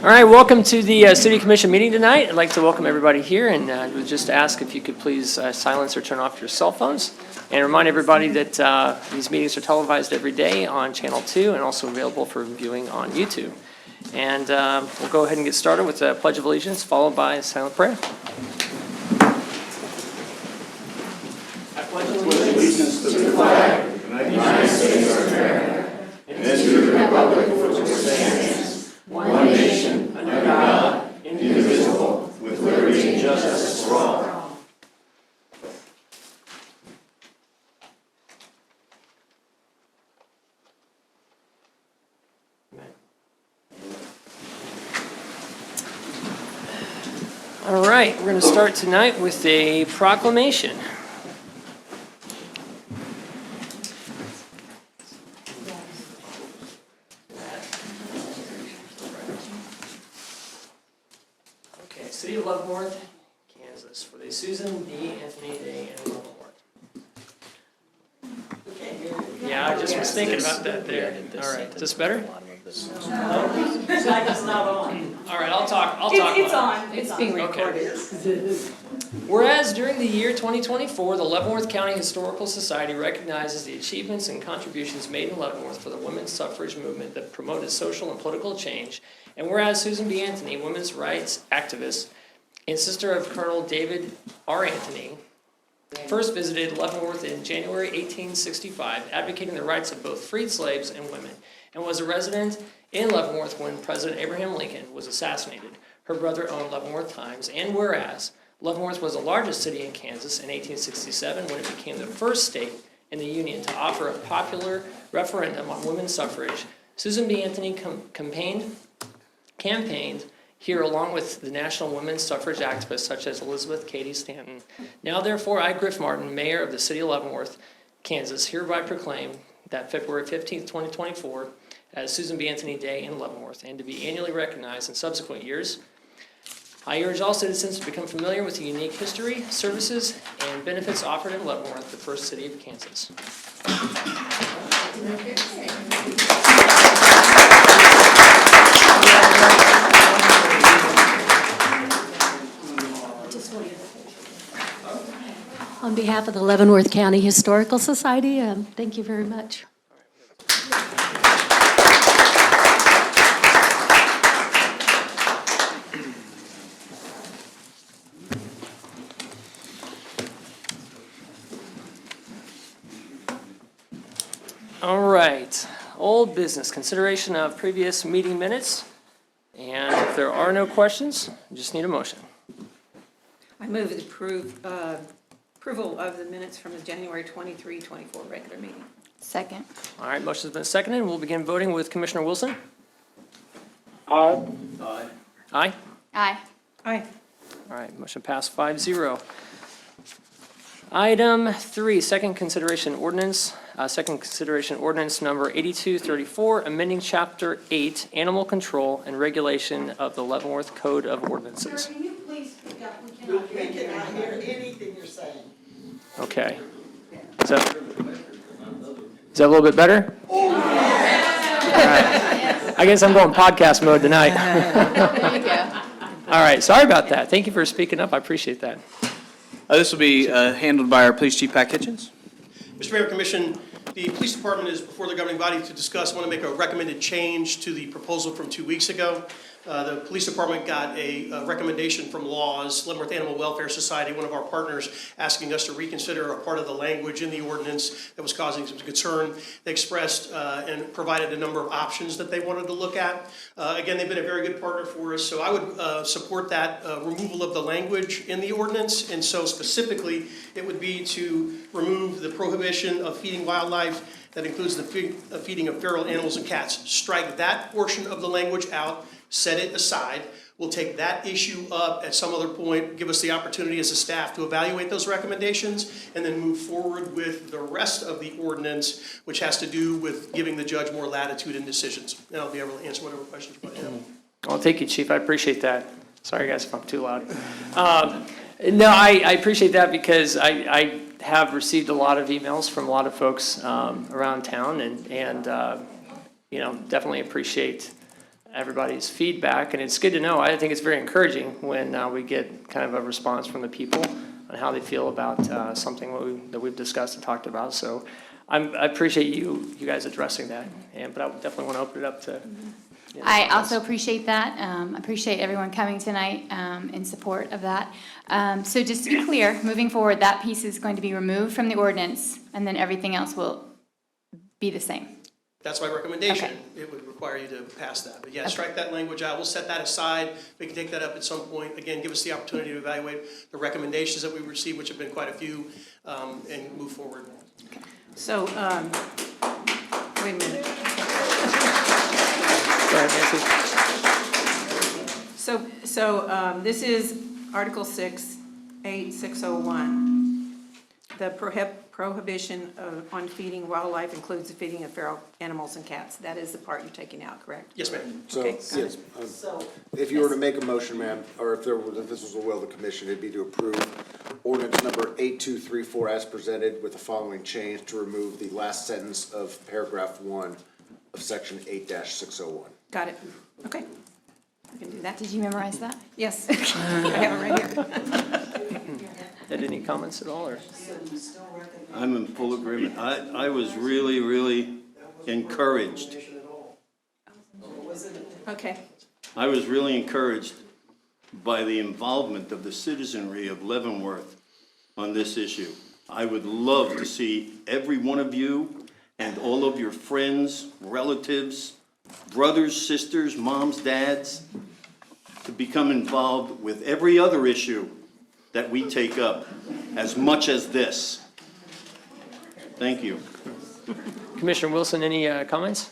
All right, welcome to the City Commission meeting tonight. I'd like to welcome everybody here and would just ask if you could please silence or turn off your cell phones. And remind everybody that these meetings are televised every day on Channel 2 and also available for viewing on YouTube. And we'll go ahead and get started with the Pledge of Allegiance, followed by a silent prayer. I pledge allegiance to the flag of the United States of America and to the republic for which it stands, one nation, under God, indivisible, with liberty and justice for all. All right, we're going to start tonight with a proclamation. Okay, City of Leavenworth, Kansas, for the Susan B. Anthony Day in Leavenworth. Yeah, I just was thinking about that there. All right, is this better? No? It's not on. All right, I'll talk. It's on. It's being recorded. Okay. Whereas during the year 2024, the Leavenworth County Historical Society recognizes the achievements and contributions made in Leavenworth for the women's suffrage movement that promoted social and political change, and whereas Susan B. Anthony, women's rights activist and sister of Colonel David R. Anthony, first visited Leavenworth in January 1865, advocating the rights of both freed slaves and women, and was a resident in Leavenworth when President Abraham Lincoln was assassinated. Her brother owned Leavenworth Times, and whereas Leavenworth was the largest city in Kansas in 1867 when it became the first state in the Union to offer a popular referendum on women's suffrage, Susan B. Anthony campaigned here along with the national women's suffrage activists such as Elizabeth Cady Stanton. Now therefore, I, Griff Martin, Mayor of the City of Leavenworth, Kansas, hereby proclaim that February 15th, 2024, as Susan B. Anthony Day in Leavenworth, and to be annually recognized in subsequent years. I urge all citizens to become familiar with the unique history, services, and benefits offered in Leavenworth, the first city of Kansas. On behalf of the Leavenworth County Historical Society, thank you very much. All right, old business, consideration of previous meeting minutes. And if there are no questions, I just need a motion. I move the approval of the minutes from the January 23, 24 regular meeting. Second. All right, motion's been seconded. We'll begin voting with Commissioner Wilson. Aye. Aye? Aye. Aye. All right, motion passed 5-0. Item 3, second consideration ordinance number 8234, amending Chapter 8, Animal Control and Regulation of the Leavenworth Code of Ordinances. Sir, can you please speak up? We cannot hear anything you're saying. Okay. Is that a little bit better? All right. I guess I'm going podcast mode tonight. There you go. All right, sorry about that. Thank you for speaking up. I appreciate that. This will be handled by our Police Chief, Pat Kitchens. Mr. Mayor, Commission, the Police Department is before the governing body to discuss, want to make a recommended change to the proposal from 2 weeks ago. The Police Department got a recommendation from LAWS, Leavenworth Animal Welfare Society, one of our partners, asking us to reconsider a part of the language in the ordinance that was causing some concern. They expressed and provided a number of options that they wanted to look at. Again, they've been a very good partner for us, so I would support that removal of the language in the ordinance. And so specifically, it would be to remove the prohibition of feeding wildlife that includes the feeding of feral animals and cats. Strike that portion of the language out. Set it aside. We'll take that issue up at some other point, give us the opportunity as a staff to evaluate those recommendations, and then move forward with the rest of the ordinance, which has to do with giving the judge more latitude in decisions. And I'll be able to answer whatever questions you might have. Well, thank you, Chief. I appreciate that. Sorry, guys, if I'm too loud. No, I appreciate that because I have received a lot of emails from a lot of folks around town, and definitely appreciate everybody's feedback, and it's good to know. I think it's very encouraging when we get kind of a response from the people on how they feel about something that we've discussed and talked about. So I appreciate you guys addressing that, but I definitely want to open it up to. I also appreciate that. Appreciate everyone coming tonight in support of that. So just to be clear, moving forward, that piece is going to be removed from the ordinance, and then everything else will be the same. That's my recommendation. Okay. It would require you to pass that. But yeah, strike that language out. We'll set that aside. We can take that up at some point. Again, give us the opportunity to evaluate the recommendations that we received, which have been quite a few, and move forward. So, wait a minute. Go ahead, Nancy. So this is Article 6, 8601. The prohibition on feeding wildlife includes the feeding of feral animals and cats. That is the part you're taking out, correct? Yes, ma'am. So, Okay, got yes, if you were to make a motion, ma'am, or if this was the will of the commission, it'd be to approve ordinance number 8234 as presented with the following change to remove the last sentence of paragraph 1 of section 8-601. Got it. Okay. I can do that. Did you memorize that? Yes. I have it right here. Ed, any comments at all, or? I'm in full agreement. I was really, really encouraged. Okay. I was really encouraged by the involvement of the citizenry of Leavenworth on this issue. I would love to see every one of you and all of your friends, relatives, brothers, sisters, moms, dads, to become involved with every other issue that we take up as much as this. Thank you. Commissioner Wilson, any comments?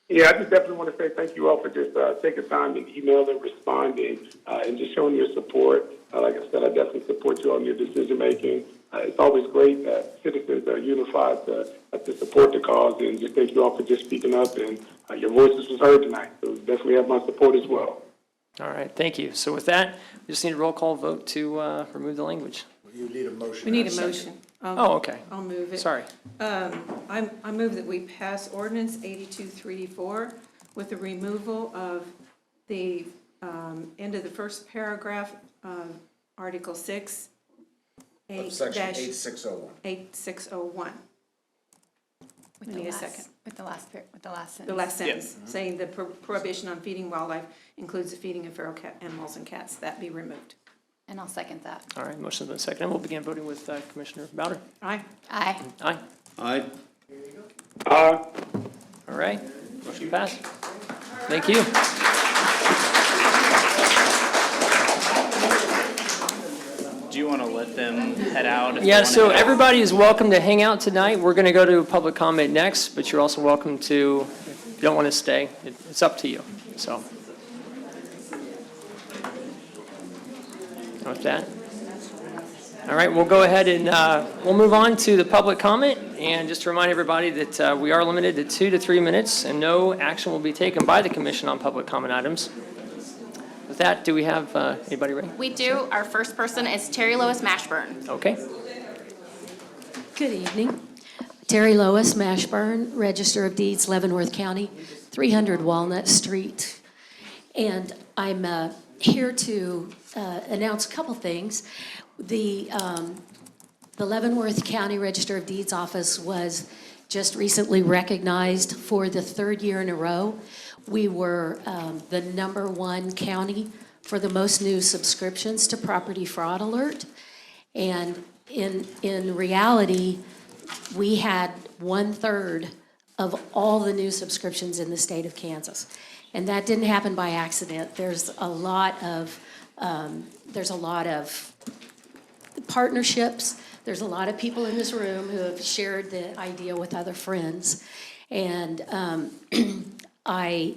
Yeah, I just definitely want to say thank you all for just taking time to email and responding and just showing your support. Like I said, I definitely support you on your decision making. It's always great that citizens are unified to support the cause, and just thank you all for just speaking up, and your voices was heard tonight. So definitely have my support as well. All right, thank you. So with that, we just need a roll call vote to remove the language. You need a motion. We need and a second. motion. Oh, okay. I'll move it. Sorry. I move that we pass ordinance 8234 with the removal of the end of the first paragraph of Article 6, Of section 8601. 8601. With We the need a last- second. With the last sentence. The last sentence, saying the prohibition on feeding wildlife includes the feeding of feral animals and cats. That be removed. And I'll second that. All right, motion's been seconded. We'll begin voting with Commissioner Bowder. Aye. Aye. Aye. Aye. All right, motion passed. Thank you. Do you want to let them head out? if they Yeah, wanna so head out? everybody is welcome to hang out tonight. We're going to go to public comment next, but you're also welcome to, if you don't want to stay, it's up to you, so. With that. All right, we'll go ahead and we'll move on to the public comment. And just to remind everybody that we are limited to 2 to 3 minutes, and no action will be taken by the commission on public comment items. With that, do we have anybody ready? We do. Our first person is Terry Lois Mashburn. Okay. Good evening. Terry Lois, Mashburn, Register of Deeds, Leavenworth County, 300 Walnut Street. And I'm here to announce a couple things. The Leavenworth County Register of Deeds office was just recently recognized for the 3rd year in a row. We were the #1 county for the most new subscriptions to Property Fraud Alert. And in reality, we had 1/3 of all the new subscriptions in the state of Kansas. And that didn't happen by accident. There's a lot of partnerships. There's a lot of people in this room who have shared the idea with other friends. And I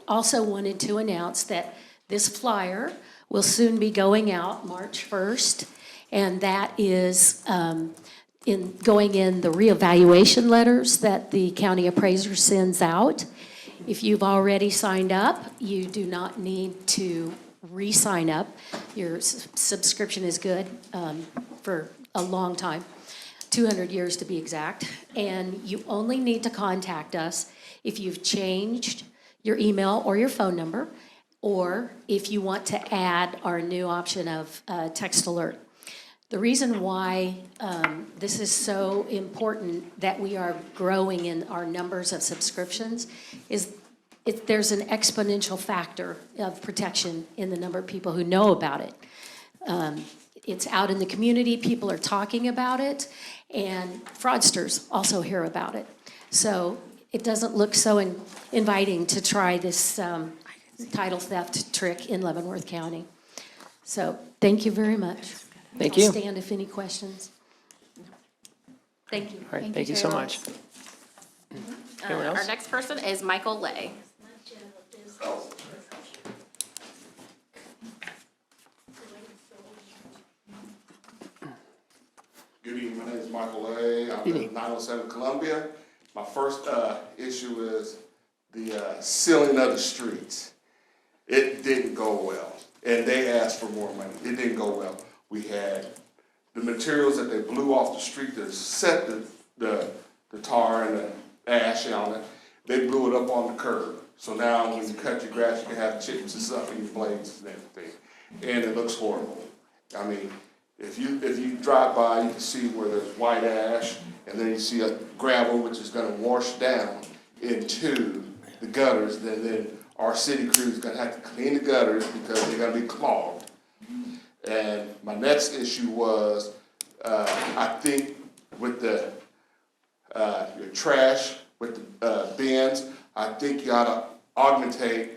also wanted to announce that this flyer will soon be going out March 1st, and that is going in the reevaluation letters that the county appraiser sends out. If you've already signed up, you do not need to re-sign up. Your subscription is good for a long time, 200 years to be exact. And you only need to contact us if you've changed your email or your phone number, or if you want to add our new option of text alert. The reason why this is so important that we are growing in our numbers of subscriptions is there's an exponential factor of protection in the number of people who know about it. It's out in the community, people are talking about it, and fraudsters also hear about it. So it doesn't look so inviting to try this title theft trick in Leavenworth County. So thank you very much. Thank you. I'll stand if any questions. Thank you. All right, thank you so much. Anyone Our else? next person is Michael Lay. Good evening, my name is Michael Lay, I'm Evening. in 907 Columbia. My first issue is the sealing of the streets. It didn't go well, and they asked for more money. It didn't go well. We had the materials that they blew off the street to set the tar and the ash on it. They blew it up on the curb. So now when you cut your grass, you can have chips and stuff in your blades and everything. And it looks horrible. I mean, if you drive by, you can see where there's white ash, and then you see a gravel which is gonna wash down into the gutters. Then our city crew is gonna have to clean the gutters because they're gonna be clogged. And my next issue was, I think with your trash, with the bins, I think you ought to augmentate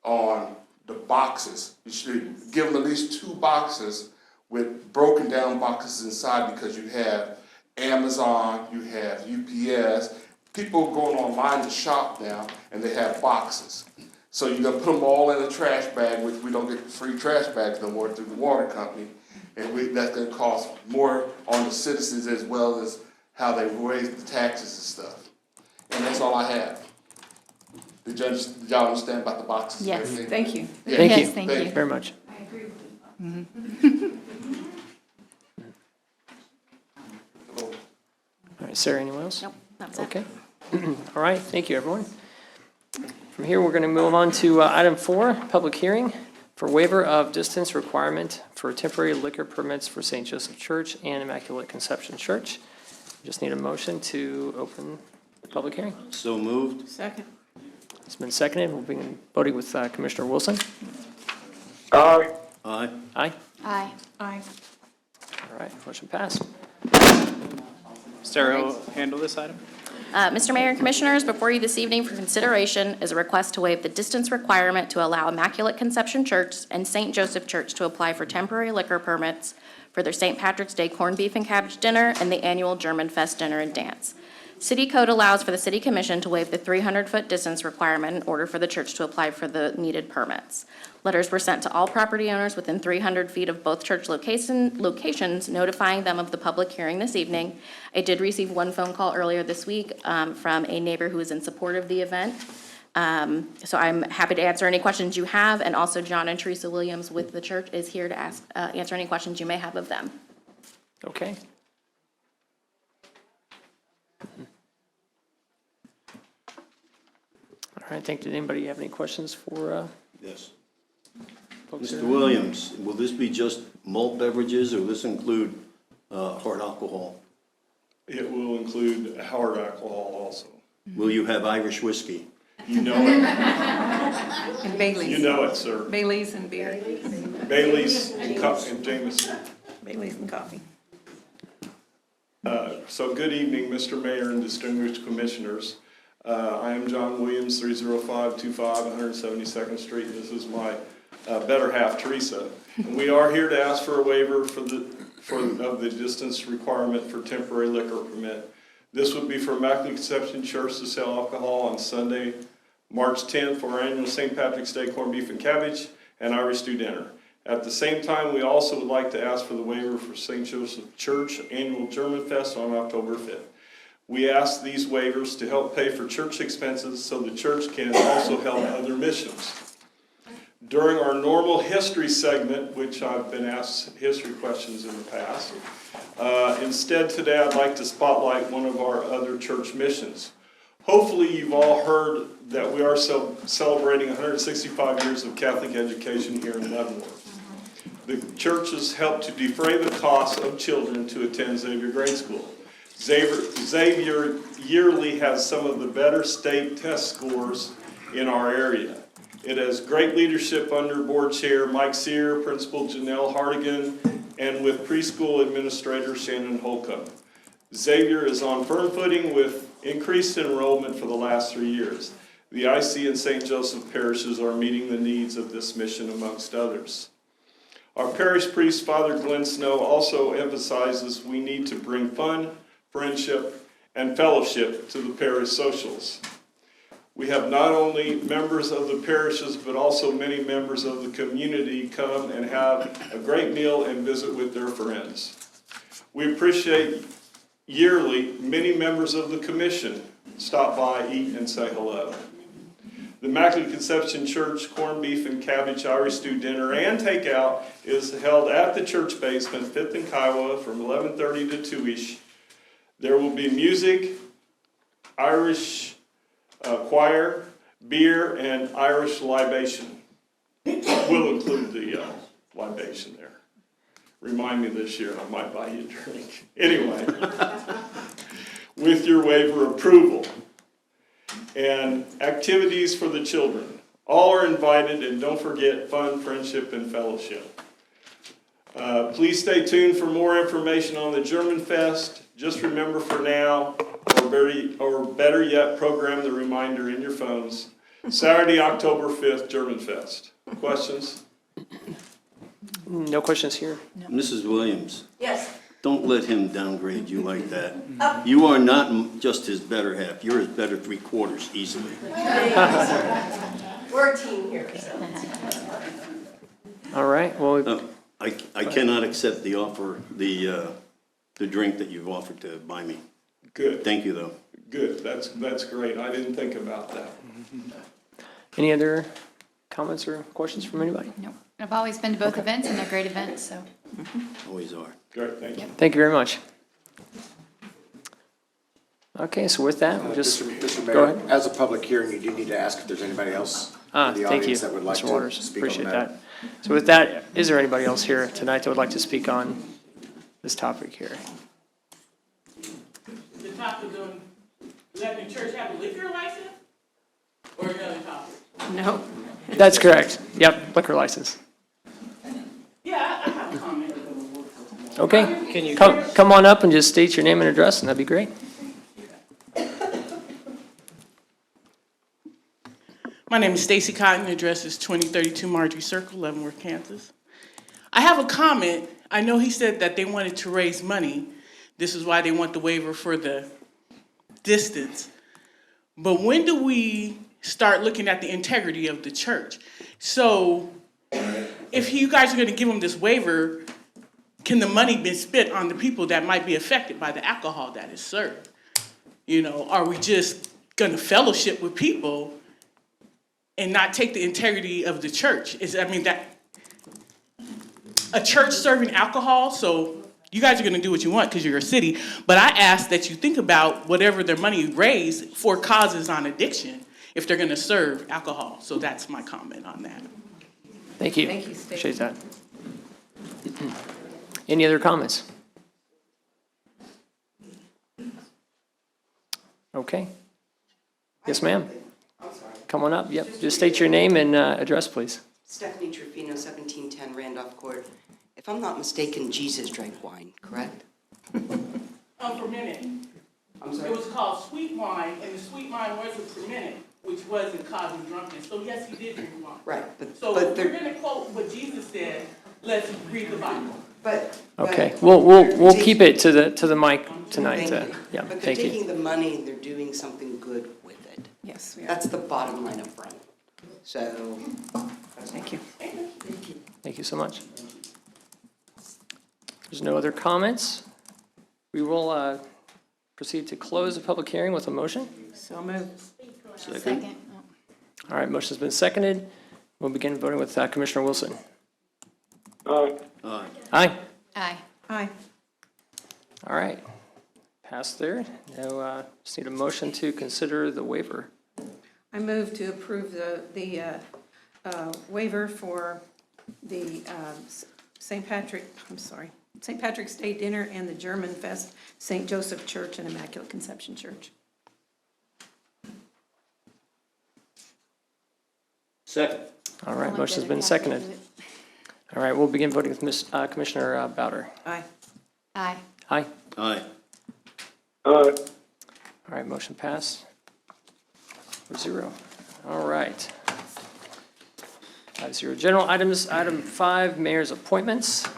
on the boxes. You should give them at least 2 boxes with broken down boxes inside, because you have Amazon, you have UPS, people going online to shop now, and they have boxes. So you're gonna put them all in a trash bag, which we don't get free trash bags no more through the water company. And that's gonna cost more on the citizens, as well as how they raise the taxes and stuff. And that's all I have. Did y'all understand about the boxes and Yes. everything? Thank you. Yeah. Thank you. Yes, thank you. Very much. Hello. All right, Sarah, anyone else? Nope, that's it. Okay. All right, thank you, everyone. From here, we're going to move on to item 4, public hearing for waiver of distance requirement for temporary liquor permits for St. Joseph Church and Immaculate Conception Church. Just need a motion to open the public hearing. So moved. Second. It's been seconded. We'll begin voting with Commissioner Wilson. Aye. Aye. Aye. Aye. Aye. All right, motion passed. Sarah will handle this item. Mr. Mayor and Commissioners, before you this evening for consideration is a request to waive the distance requirement to allow Immaculate Conception Church and St. Joseph Church to apply for temporary liquor permits for their St. Patrick's Day corned beef and cabbage dinner and the annual German Fest dinner and dance. City code allows for the City Commission to waive the 300-foot distance requirement in order for the church to apply for the needed permits. Letters were sent to all property owners within 300 feet of both church locations, notifying them of the public hearing this evening. I did receive one phone call earlier this week from a neighbor who is in support of the event. So I'm happy to answer any questions you have, and also John and Teresa Williams with the church is here to answer any questions you may have of them. Okay. All right, did anybody have any questions for Yes. folks Mr. here? Williams, will this be just malt beverages, or will this include hard alcohol? It will include hard alcohol also. Will you have Irish whiskey? You know it. And Bailey's. You know it, sir. Bailey's and beer. Bailey's and Jameson. Bailey's and coffee. So good evening, Mr. Mayor and distinguished commissioners. I am John Williams, 30525 172nd Street. This is my better half, Teresa. And we are here to ask for a waiver of the distance requirement for temporary liquor permit. This would be for Immaculate Conception Church to sell alcohol on Sunday, March 10th for our annual St. Patrick's Day corned beef and cabbage and Irish stew dinner. At the same time, we also would like to ask for the waiver for St. Joseph Church annual German Fest on October 5th. We ask these waivers to help pay for church expenses so the church can also help other missions. During our normal history segment, which I've been asked history questions in the past, instead today I'd like to spotlight one of our other church missions. Hopefully, you've all heard that we are celebrating 165 years of Catholic education here in Leavenworth. The church has helped to defray the costs of children to attend Xavier Grade School. Xavier yearly has some of the better state test scores in our area. It has great leadership under board chair Mike Sear, Principal Janelle Hardigan, and with preschool administrator Shannon Holcomb. Xavier is on firm footing with increased enrollment for the last 3 years. The IC and St. Joseph parishes are meeting the needs of this mission amongst others. Our parish priest, Father Glenn Snow, also emphasizes we need to bring fun, friendship, and fellowship to the parish socials. We have not only members of the parishes, but also many members of the community come and have a great meal and visit with their friends. We appreciate yearly many members of the commission stop by, eat, and say hello. The Immaculate Conception Church corned beef and cabbage Irish stew dinner and takeout is held at the church basement, 5th and Kiowa, from 11:30 to 2-ish. There will be music, Irish choir, beer, and Irish libation. We'll include the libation there. Remind me this year, I might buy you a drink. Anyway, with your waiver approval and activities for the children. All are invited, and don't forget fun, friendship, and fellowship. Please stay tuned for more information on the German Fest. Just remember for now, or better yet, program the reminder in your phones. Saturday, October 5th, German Fest. Questions? No questions here. Mrs. Williams, Yes. don't let him downgrade you like that. You are not just his better half, you're his better 3/4 easily. We're a team here, so. All right, well, No, I cannot accept the offer, the drink that you've offered to buy me. Good, Thank you, though. good. That's great. I didn't think about that. any other comments or questions from anybody? No, I've always been to both events, and they're great events, so. Always are. Great, thank you. Thank you very much. Okay, so with that, we'll just, Mr. go Mayor, ahead. as a public hearing, you do need to ask if there's anybody else in the Thank you, audience that would like Mr. to Waters, speak on the appreciate matter. that. So with that, is there anybody else here tonight that would like to speak on this topic here? The topic of letting the church have a liquor license? Or another topic? No. That's correct. Yep, liquor license. Yeah, I have a comment. Okay, come on up and just state your name and address, and that'd be great. My name is Stacy Cotton, address is 2032 Marjorie Circle, Leavenworth, Kansas. I have a comment. I know he said that they wanted to raise money. This is why they want the waiver for the distance. But when do we start looking at the integrity of the church? So if you guys are going to give them this waiver, can the money be spent on the people that might be affected by the alcohol that is served? You know, are we just going to fellowship with people and not take the integrity of the church? That a church serving alcohol, so you guys are going to do what you want because you're a city, but I ask that you think about whatever their money raised for causes on addiction if they're going to serve alcohol. So that's my comment on that. Thank you. Thank you, Stacy. Appreciate that. Any other comments? Okay. Yes, ma'am. Come on up. Yep. Just state your name and address, please. Stephanie Trufino, 1710 Randolph Court. If I'm not mistaken, Jesus drank wine, correct? Fermented. I'm sorry? It was called sweet wine, and the sweet wine wasn't fermented, which wasn't causing drunkenness. So yes, he did drink wine. Right, So but if we're there, going to quote what Jesus said, let's read the Bible. but. Okay. but We'll take- keep it to the mic tonight. Thank you. Yeah. But they're Thank you. taking the money and they're doing something good with it. Yes, we are. That's the bottom line up front. So, Thank you. Thank you so much. There's no other comments. We will proceed to close the public hearing with a motion. So moved. Second. All right, motion's been seconded. We'll begin voting with Commissioner Wilson. Aye. Aye. Aye. Aye. All right. passed there. Now, just need a motion to consider the waiver. I move to approve the waiver for the St. Patrick's Day dinner and the German Fest, St. Joseph Church and Immaculate Conception Church. Second. All right, motion's been seconded. All right, we'll begin voting with Commissioner Bowder. Aye. Aye. Aye. Aye. All right, motion passed. 4-0. All right. 5-0. General items, item 5, mayor's appointments.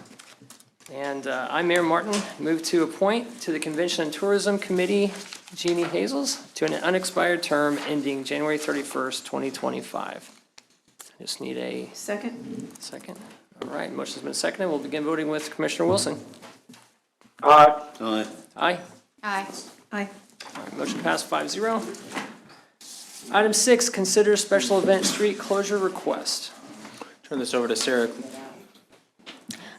And I, Mayor Martin, move to appoint to the Convention and Tourism Committee Jeannie Hazels to an unexpired term ending January 31st, 2025. Just need a Second. second. All right, motion's been seconded. We'll begin voting with Commissioner Wilson. Aye. Aye. Aye. Aye. Aye. All right, motion passed 5-0. Item 6, consider special event street closure request. Turn this over to Sarah.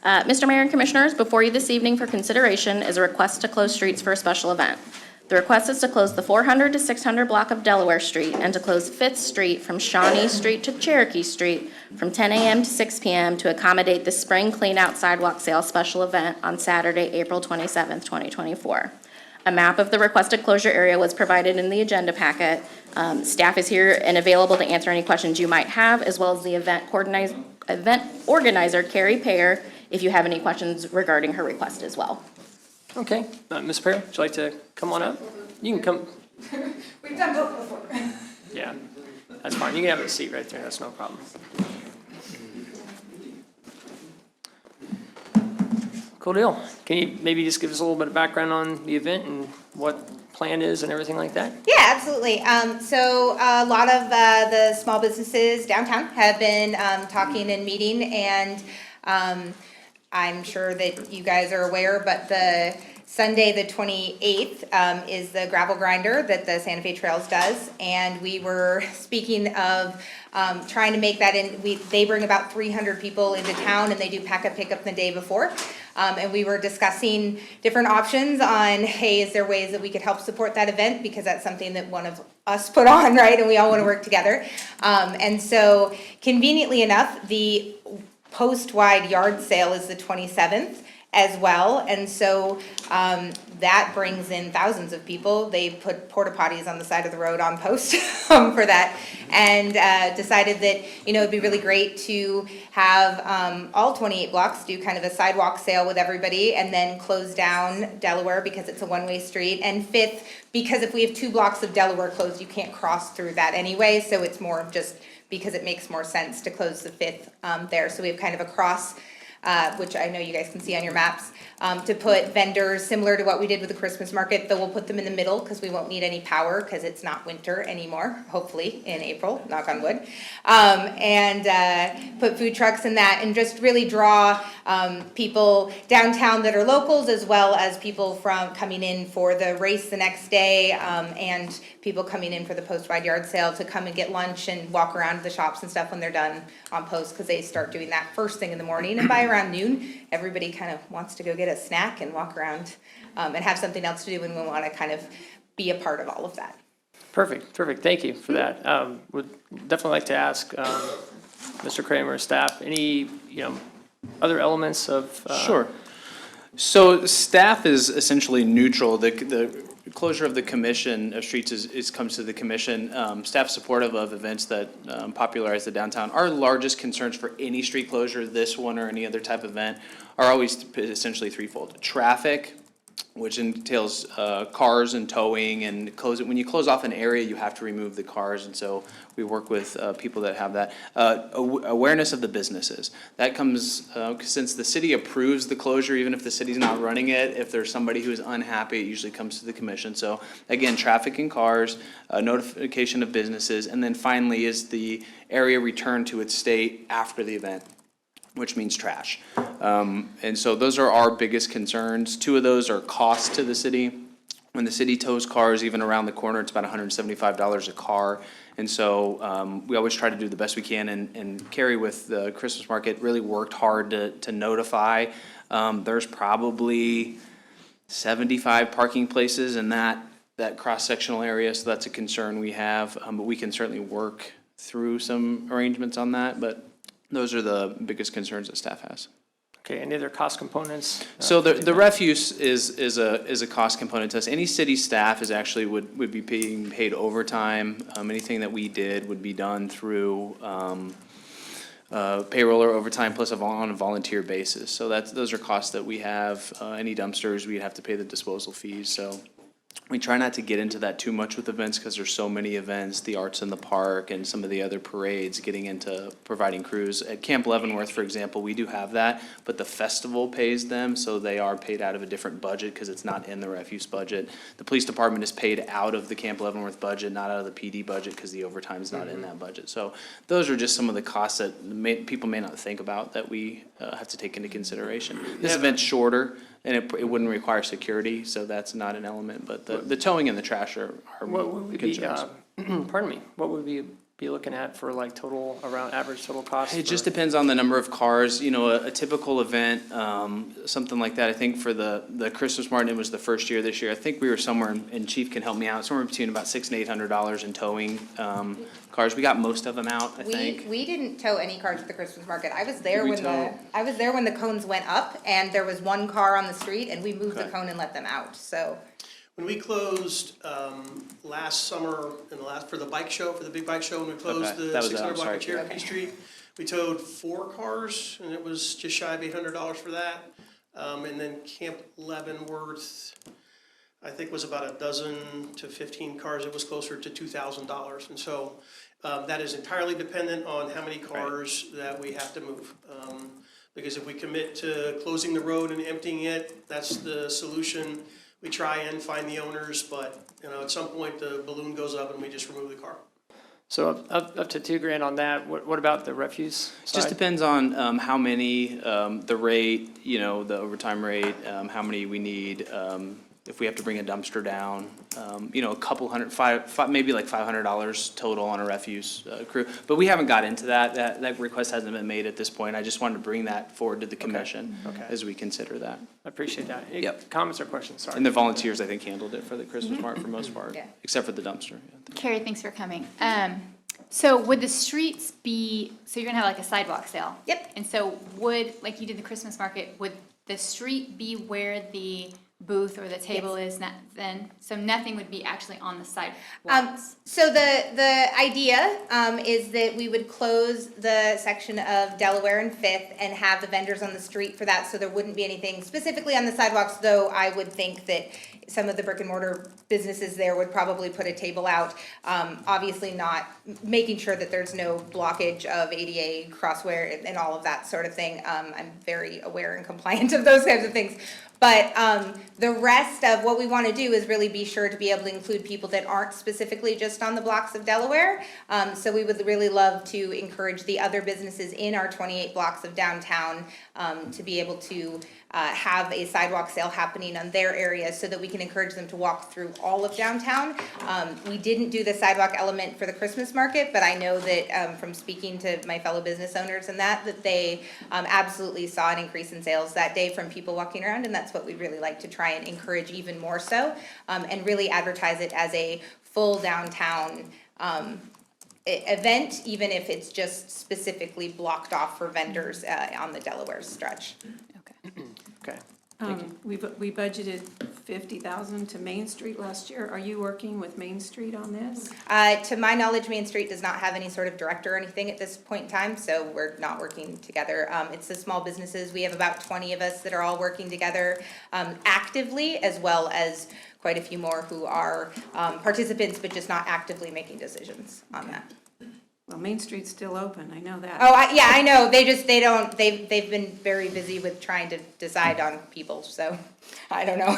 Mr. Mayor and Commissioners, before you this evening for consideration is a request to close streets for a special event. The request is to close the 400 to 600 block of Delaware Street and to close 5th Street from Shawnee Street to Cherokee Street from 10 a.m. to 6 p.m. to accommodate the Spring Clean Out Sidewalk Sale special event on Saturday, April 27th, 2024. A map of the requested closure area was provided in the agenda packet. Staff is here and available to answer any questions you might have, as well as the event organizer, Carrie Payer, if you have any questions regarding her request as well. Okay, Ms. Perry, would you like to come on up? You can come. We've done both before. Yeah, that's fine. You can have a seat right there. That's no problem. Cool deal. Can you maybe just give us a little bit of background on the event and what plan is and everything like that? Yeah, absolutely. So a lot of the small businesses downtown have been talking and meeting, and I'm sure that you guys are aware, but the Sunday, the 28th, is the gravel grinder that the Santa Fe Trails does, and we were speaking of trying to make that they bring about 300 people into town, and they do pack up, pick up the day before. And we were discussing different options on, hey, is there ways that we could help support that event? Because that's something that one of us put on, right? And we all want to work together. And so conveniently enough, the post-wide yard sale is the 27th as well. And so that brings in thousands of people. They put porta potties on the side of the road on post for that, and decided that, it'd be really great to have all 28 blocks do kind of a sidewalk sale with everybody, and then close down Delaware because it's a one-way street, and 5th because if we have 2 blocks of Delaware closed, you can't cross through that anyway, so it's more of just because it makes more sense to close the 5th there. So we have kind of a cross, which I know you guys can see on your maps, to put vendors similar to what we did with the Christmas market, though we'll put them in the middle because we won't need any power because it's not winter anymore, hopefully in April, knock on wood. And put food trucks in that and just really draw people downtown that are locals, as well as people from coming in for the race the next day, and people coming in for the post-wide yard sale to come and get lunch and walk around the shops and stuff when they're done on post, because they start doing that first thing in the morning, and by around noon, everybody kind of wants to go get a snack and walk around and have something else to do, and we want to kind of be a part of all of that. Perfect. Thank you for that. Would definitely like to ask Mr. Kramer, staff, any, other elements of? Sure. So staff is essentially neutral. The closure of the commission of streets comes to the commission. Staff supportive of events that popularize the downtown. Our largest concerns for any street closure, this one or any other type of event, are always essentially threefold. Traffic, which entails cars and towing, and when you close off an area, you have to remove the cars, and so we work with people that have that. Awareness of the businesses. That comes, since the city approves the closure, even if the city's not running it, if there's somebody who is unhappy, it usually comes to the commission. So again, traffic and cars, notification of businesses, and then finally is the area returned to its state after the event, which means trash. And so those are our biggest concerns. 2 of those are costs to the city. When the city tows cars, even around the corner, it's about $175 a car. And so we always try to do the best we can. And Carrie, with the Christmas market, really worked hard to notify. There's probably 75 parking places in that cross-sectional area, so that's a concern we have. But we can certainly work through some arrangements on that, but those are the biggest concerns that staff has. Okay, any other cost components? So the refuse is a cost component to us. Any city staff is actually would be being paid overtime. Anything that we did would be done through payroll or overtime plus on a volunteer basis. So those are costs that we have. Any dumpsters, we'd have to pay the disposal fees. So we try not to get into that too much with events because there's so many events, the Arts in the Park and some of the other parades, getting into providing crews. At Camp Leavenworth, for example, we do have that, but the festival pays them, so they are paid out of a different budget because it's not in the refuse budget. The police department is paid out of the Camp Leavenworth budget, not out of the PD budget because the overtime is not in that budget. So those are just some of the costs that people may not think about that we have to take into consideration. This event's shorter, and it wouldn't require security, so that's not an element, but the towing and the trash are What would we be, concerns. pardon me, what would we be looking at for like around average total cost? It just depends on the number of cars, you know, a typical event, something like that. I think for the Christmas Martin, it was the first year this year. I think we were somewhere, and Chief can help me out, somewhere between about $600 and $800 in towing cars. We got most of them out, I think. We didn't tow any cars at the Christmas market. I was there Did we when the cones went up, and there was one car on the street, and we moved the cone and let them out, so. When we closed last summer, for the bike show, for the big bike show, when we closed the 600 block of Cherokee Street, we towed 4 cars, and it was just shy of $800 for that. And then Camp Leavenworth, I think, was about a dozen to 15 cars. It was closer to $2,000. And so that is entirely dependent on how many cars that we have to move. Because if we commit to closing the road and emptying it, that's the solution. We try and find the owners, but at some point the balloon goes up and we just remove the car. So up to $2,000 on that. What about the refuse side? Just depends on how many, the rate, the overtime rate, how many we need, if we have to bring a dumpster down, a couple hundred, maybe like $500 total on a refuse crew. But we haven't got into that. That request hasn't been made at this point. I just wanted to bring that forward to the commission as we consider that. I appreciate that. Yep. Comments or questions? Sorry. And the volunteers, I think, handled it for the Christmas market for most part, except for the dumpster. Yeah. Carrie, thanks for coming. So would the streets be, so you're gonna have like a sidewalk sale? Yep. And so like you did the Christmas market, would the street be where the booth or the table is then? So nothing would be actually on the sidewalks? So the idea is that we would close the section of Delaware and Fifth and have the vendors on the street for that, so there wouldn't be anything specifically on the sidewalks, though I would think that some of the brick and mortar businesses there would probably put a table out. Obviously not making sure that there's no blockage of ADA crosswear and all of that sort of thing. I'm very aware and compliant of those kinds of things. But the rest of what we want to do is really be sure to be able to include people that aren't specifically just on the blocks of Delaware. So we would really love to encourage the other businesses in our 28 blocks of downtown to be able to have a sidewalk sale happening on their areas so that we can encourage them to walk through all of downtown. We didn't do the sidewalk element for the Christmas market, but I know that from speaking to my fellow business owners and that they absolutely saw an increase in sales that day from people walking around, and that's what we'd really like to try and encourage even more so, and really advertise it as a full downtown event, even if it's just specifically blocked off for vendors on the Delaware stretch. Okay. We budgeted $50,000 to Main Street last year. Are you working with Main Street on this? To my knowledge, Main Street does not have any sort of director or anything at this point in time, so we're not working together. It's the small businesses. We have about 20 of us that are all working together actively, as well as quite a few more who are participants, but just not actively making decisions on that. Well, Main Street's still open, I know that. Oh, I know, they've been very busy with trying to decide on people, so, I don't know.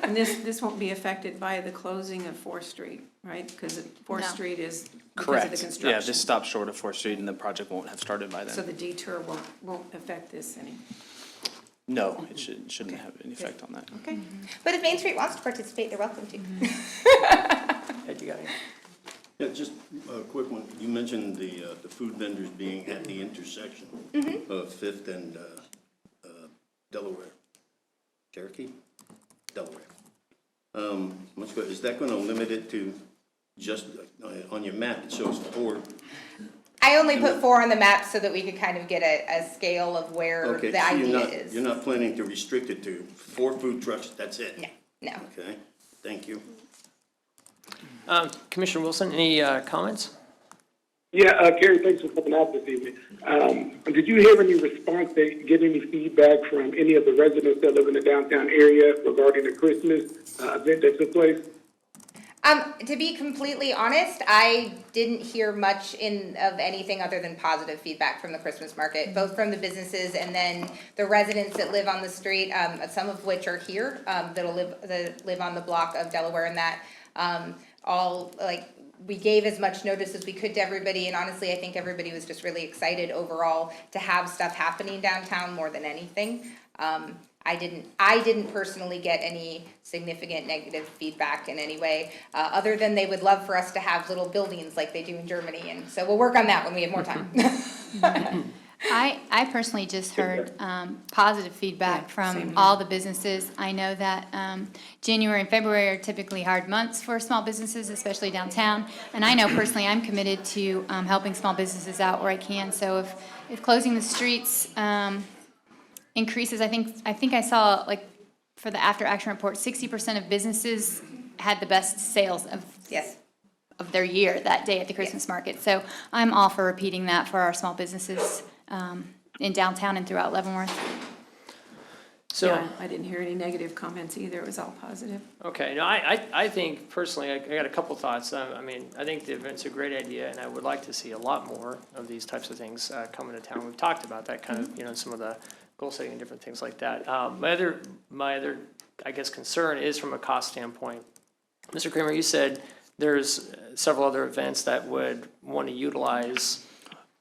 And this won't be affected by the closing of 4th Street, right? Because 4th Street is because of the Correct. construction. Yeah, this stops short of 4th Street and the project won't have started by then. So the detour won't affect this any. No, it shouldn't have any effect on that. Okay, but if Main Street wants to participate, they're welcome to. Ed, you got it? Yeah, just a quick one. You mentioned the food vendors being at the intersection of Fifth and Delaware. Cherokee? Delaware. Much good. Is that gonna limit it to just, on your map, it shows 4. I only put 4 on the map so that we could kind of get a scale of where Okay, the so idea is. you're not planning to restrict it to 4 food trucks, that's it? No, no. Okay, thank you. Commissioner Wilson, any comments? Yeah, Gary, thanks for coming out this evening. Did you hear any response, get any feedback from any of the residents that live in the downtown area regarding the Christmas event that took place? To be completely honest, I didn't hear much of anything other than positive feedback from the Christmas market, both from the businesses and then the residents that live on the street, some of which are here, that live on the block of Delaware, and that we gave as much notice as we could to everybody, and honestly, I think everybody was just really excited overall to have stuff happening downtown more than anything. I didn't personally get any significant negative feedback in any way, other than they would love for us to have little buildings like they do in Germany, and so we'll work on that when we have more time. I personally just heard positive feedback from all the businesses. I know that January and February are typically hard months for small businesses, especially downtown. And I know personally I'm committed to helping small businesses out where I can. So if closing the streets increases, I think I saw, like, for the after action report, 60% of businesses had the best sales of their year that day at the Christmas market. So I'm all for repeating that for our small businesses in downtown and throughout Leavenworth. So, Yeah, I didn't hear any negative comments either. It was all positive. okay, no, I think personally, I got a couple thoughts. I mean, I think the event's a great idea, and I would like to see a lot more of these types of things coming to town. We've talked about that kind of, some of the goal setting and different things like that. My other, I guess, concern is from a cost standpoint. Mr. Kramer, you said there's several other events that would want to utilize.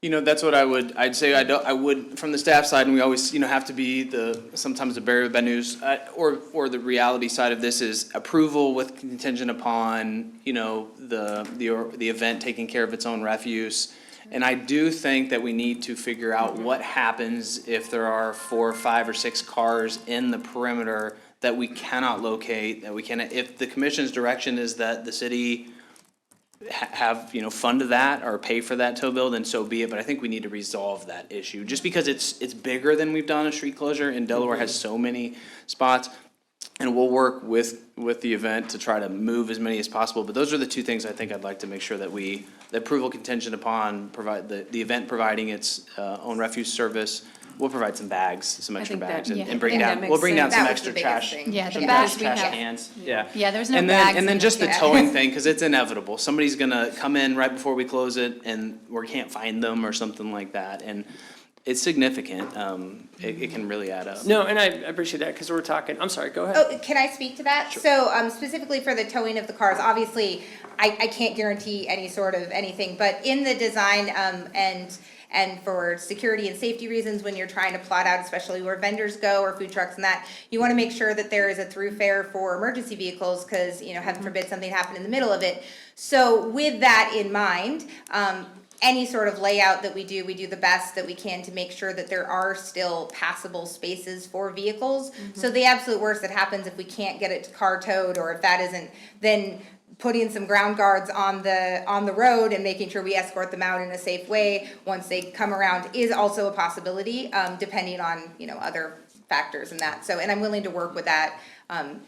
That's what I'd say. I would, from the staff side, and we always, have to be sometimes the bearer of bad news, or the reality side of this is approval with contingent upon, the event taking care of its own refuse. And I do think that we need to figure out what happens if there are 4, 5, or 6 cars in the perimeter that we cannot locate, if the commission's direction is that the city have, fund that or pay for that tow bill, then so be it. But I think we need to resolve that issue, just because it's bigger than we've done a street closure, and Delaware has so many spots. And we'll work with the event to try to move as many as possible. But those are the 2 things I think I'd like to make sure that the approval contingent upon the event providing its own refuse service. We'll provide some bags, some extra bags, and bring down some extra trash. Yeah, the some bags trash we have. cans. Yeah. Yeah, there's no And bags. then just the towing thing, because it's inevitable. Somebody's gonna come in right before we close it, and we can't find them or something like that. And it's significant. It can really add up. No, and I appreciate that, because we're talking, I'm sorry, go ahead. Oh, can I speak to that? Sure. So specifically for the towing of the cars, obviously, I can't guarantee any sort of anything, but in the design and for security and safety reasons, when you're trying to plot out, especially where vendors go or food trucks and that, you want to make sure that there is a through fare for emergency vehicles, because, heaven forbid something happened in the middle of it. So with that in mind, any sort of layout that we do the best that we can to make sure that there are still passable spaces for vehicles. So the absolute worst that happens if we can't get it car towed, or if that isn't, then putting some ground guards on the road and making sure we escort them out in a safe way once they come around is also a possibility, depending on, other factors and that. So, and I'm willing to work with that,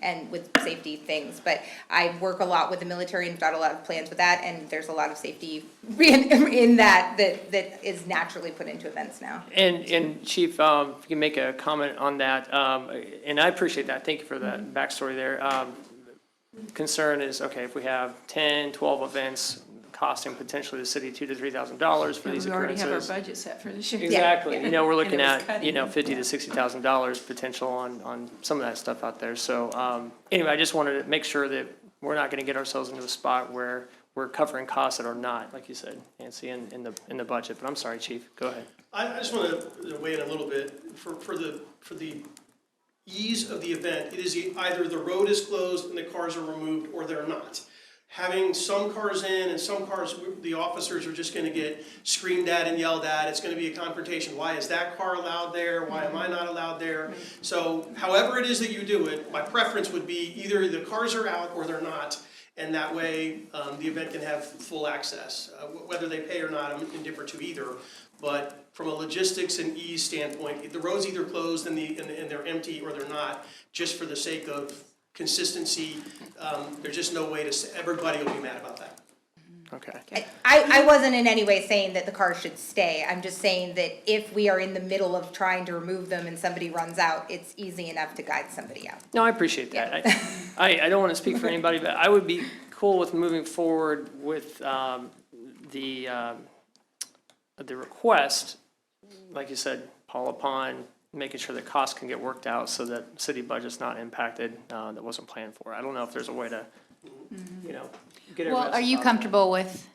and with safety things, but I work a lot with the military and got a lot of plans with that, and there's a lot of safety in that is naturally put into events now. And Chief, if you can make a comment on that, and I appreciate that, thank you for that backstory there. Concern is, okay, if we have 10, 12 events costing potentially the city $2,000 to $3,000 for these occurrences. We already have our budget set for this year. Exactly, we're looking And at, it was $50,000 to $60,000 potential on some of that stuff out there. So, anyway, I just wanted to make sure that we're not gonna get ourselves into a spot where we're covering costs that are not, like you said, Nancy, in the budget. But I'm sorry, Chief, go ahead. I just want to weigh in a little bit for the ease of the event. It is either the road is closed and the cars are removed, or they're not. having some cars in and some cars, the officers are just gonna get screamed at and yelled at. It's gonna be a confrontation. Why is that car allowed there? Why am I not allowed there? So however it is that you do it, my preference would be either the cars are out or they're not. And that way, the event can have full access. Whether they pay or not, I'm indifferent to either. But from a logistics and ease standpoint, the road's either closed and they're empty or they're not, just for the sake of consistency. There's just no way to, everybody will be mad about that. Okay. I wasn't in any way saying that the cars should stay. I'm just saying that if we are in the middle of trying to remove them and somebody runs out, it's easy enough to guide somebody out. No, I appreciate that. I don't want to speak for anybody, but I would be cool with moving forward with the request, like you said, Paul, upon making sure that costs can get worked out so that city budget's not impacted, that wasn't planned for. I don't know if there's a way to, you know, get Well, everybody's are you thoughts on it. comfortable with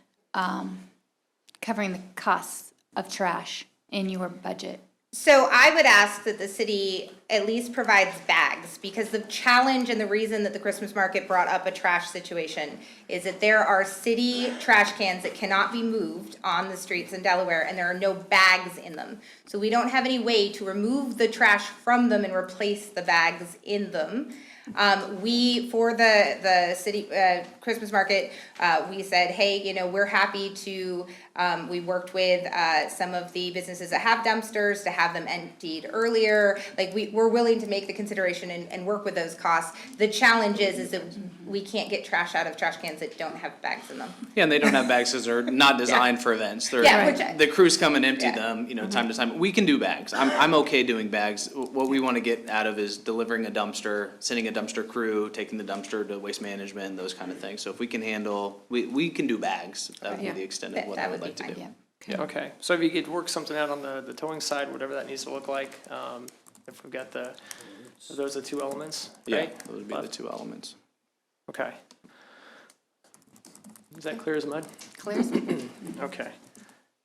covering the costs of trash in your budget? So I would ask that the city at least provides bags, because the challenge and the reason that the Christmas market brought up a trash situation is that there are city trash cans that cannot be moved on the streets in Delaware, and there are no bags in them. So we don't have any way to remove the trash from them and replace the bags in them. For the city Christmas market, we said, hey, you know, we're happy to, we worked with some of the businesses that have dumpsters to have them emptied earlier. Like, we're willing to make the consideration and work with those costs. The challenge is that we can't get trash out of trash cans that don't have bags in them. Yeah, and they don't have bags because they're not designed for events. They're, Yeah, the crews come and empty Yeah. them, you know, time to time. We can do bags. I'm okay doing bags. What we want to get out of is delivering a dumpster, sending a dumpster crew, taking the dumpster to waste management, those kind of things. So if we can handle, we can do bags. That would be the extent of what I would like to do. Yeah, okay. So if you could work something out on the towing side, whatever that needs to look like, if we've got are those the two elements, Yeah, right? those would be the two elements. Okay. Is that clear as mud? Clear as mud. Okay.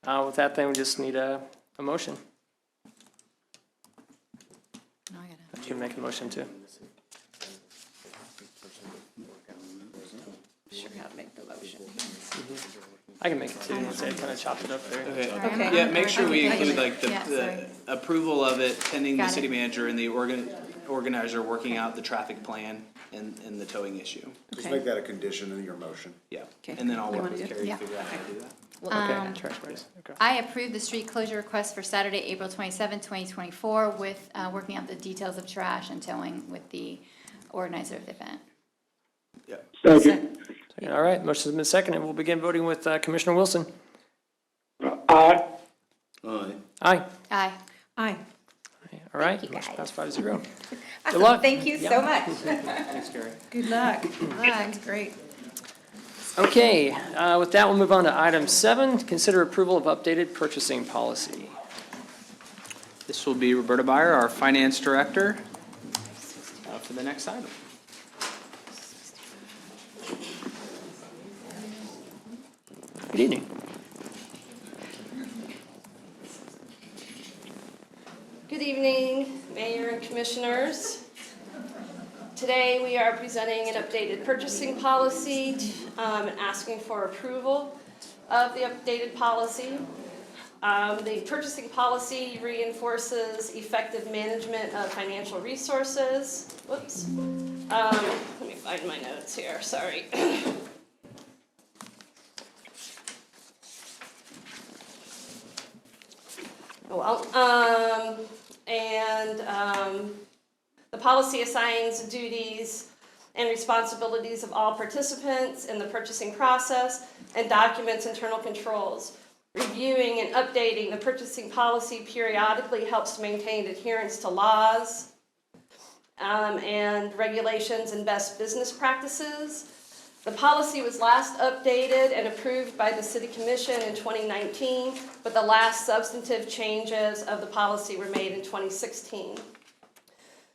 With that, then we just need a motion. No, I gotta- If you make a motion too. Sure how to make the motion. I can make it too, once I kind of chopped it up there. Okay. Yeah, make sure we Okay. include like Yeah, the sorry. approval of it pending the Got it. city manager and the organizer working out the traffic plan and the towing issue. Just make that a condition in your motion. Yeah, Okay. and then I'll You work wanna with do it? Carrie Yeah. to figure out how to do that. Okay, trash waste, okay. I approve the street closure request for Saturday, April 27, 2024, with working out the details of trash and towing with the organizer of the event. Second. Second, all right, motion's been seconded. We'll begin voting with Commissioner Wilson. Aye. Aye. Aye. Aye. Aye. All right, you, motion guys. passed 5-0. Awesome. luck. Thank you so much. Thanks, Carrie. Good luck. That's great. Okay, with that, we'll move on to item 7, consider approval of updated purchasing policy. This will be Roberta Byer, our finance director, for the next item. Good evening. Good evening, Mayor and Commissioners. Today, we are presenting an updated purchasing policy and asking for approval of the updated policy. The purchasing policy reinforces effective management of financial resources. Whoops. Let me find my notes here, sorry. The policy assigns duties and responsibilities of all participants in the purchasing process and documents internal controls. Reviewing and updating the purchasing policy periodically helps to maintain adherence to laws and regulations and best business practices. The policy was last updated and approved by the City Commission in 2019, but the last substantive changes of the policy were made in 2016.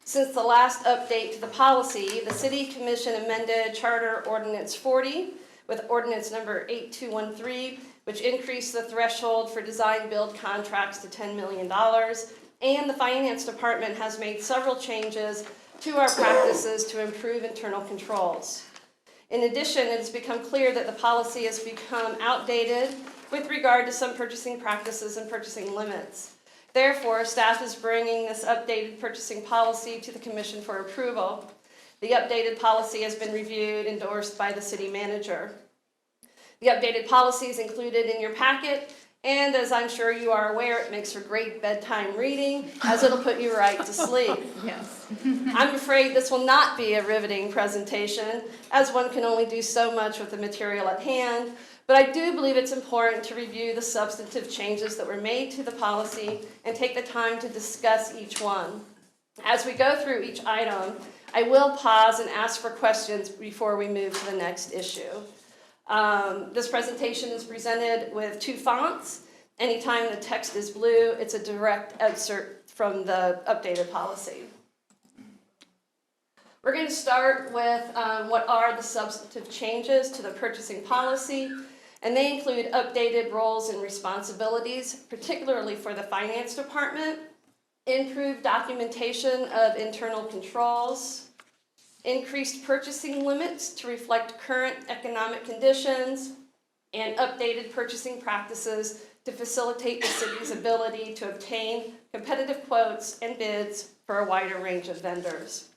Since the last update to the policy, the City Commission amended Charter Ordinance 40 with Ordinance number 8213, which increased the threshold for design-build contracts to $10 million, and the Finance Department has made several changes to our practices to improve internal controls. In addition, it has become clear that the policy has become outdated with regard to some purchasing practices and purchasing limits. Therefore, staff is bringing this updated purchasing policy to the Commission for approval. The updated policy has been reviewed, endorsed by the city manager. The updated policy is included in your packet, and as I'm sure you are aware, it makes for great bedtime reading, as it'll put you right to sleep. Yes. I'm afraid this will not be a riveting presentation, as one can only do so much with the material at hand, but I do believe it's important to review the substantive changes that were made to the policy and take the time to discuss each one. As we go through each item, I will pause and ask for questions before we move to the next issue. This presentation is presented with 2 fonts. Anytime the text is blue, it's a direct excerpt from the updated policy. We're going to start with what are the substantive changes to the purchasing policy, and they include updated roles and responsibilities, particularly for the finance department, improved documentation of internal controls, increased purchasing limits to reflect current economic conditions, and updated purchasing practices to facilitate the city's ability to obtain competitive quotes and bids for a wider range of vendors.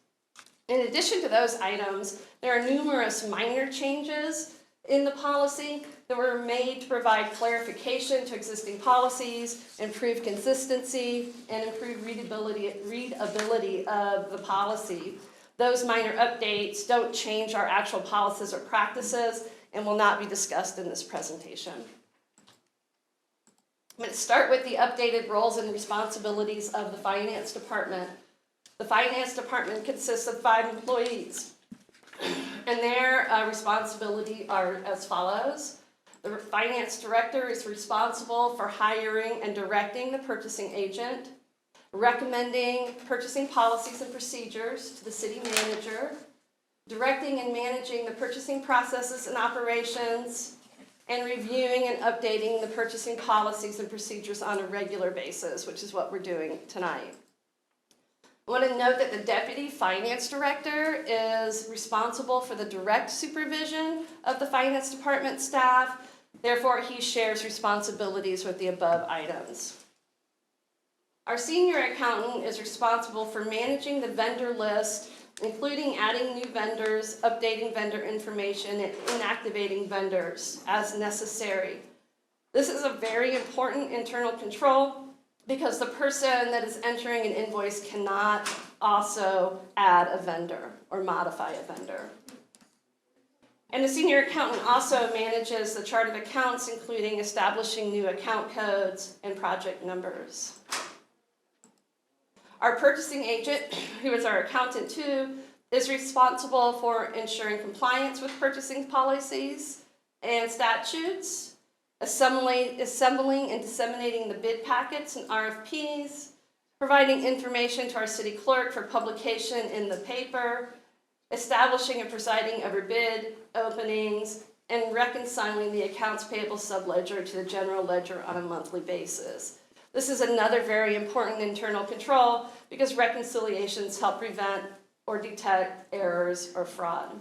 In addition to those items, there are numerous minor changes in the policy that were made to provide clarification to existing policies, improve consistency, and improve readability of the policy. Those minor updates don't change our actual policies or practices and will not be discussed in this presentation. I'm going to start with the updated roles and responsibilities of the finance department. The finance department consists of 5 employees, and their responsibility are as follows. The finance director is responsible for hiring and directing the purchasing agent, recommending purchasing policies and procedures to the city manager, directing and managing the purchasing processes and operations, and reviewing and updating the purchasing policies and procedures on a regular basis, which is what we're doing tonight. I want to note that the deputy finance director is responsible for the direct supervision of the finance department staff. Therefore, he shares responsibilities with the above items. Our senior accountant is responsible for managing the vendor list, including adding new vendors, updating vendor information, and inactivating vendors as necessary. This is a very important internal control because the person that is entering an invoice cannot also add a vendor or modify a vendor. And the senior accountant also manages the chart of accounts, including establishing new account codes and project numbers. Our purchasing agent, who is our accountant too, is responsible for ensuring compliance with purchasing policies and statutes, assembling and disseminating the bid packets and RFPs, providing information to our city clerk for publication in the paper, establishing and presiding over bid openings, and reconciling the accounts payable subledger to the general ledger on a monthly basis. This is another very important internal control because reconciliations help prevent or detect errors or fraud.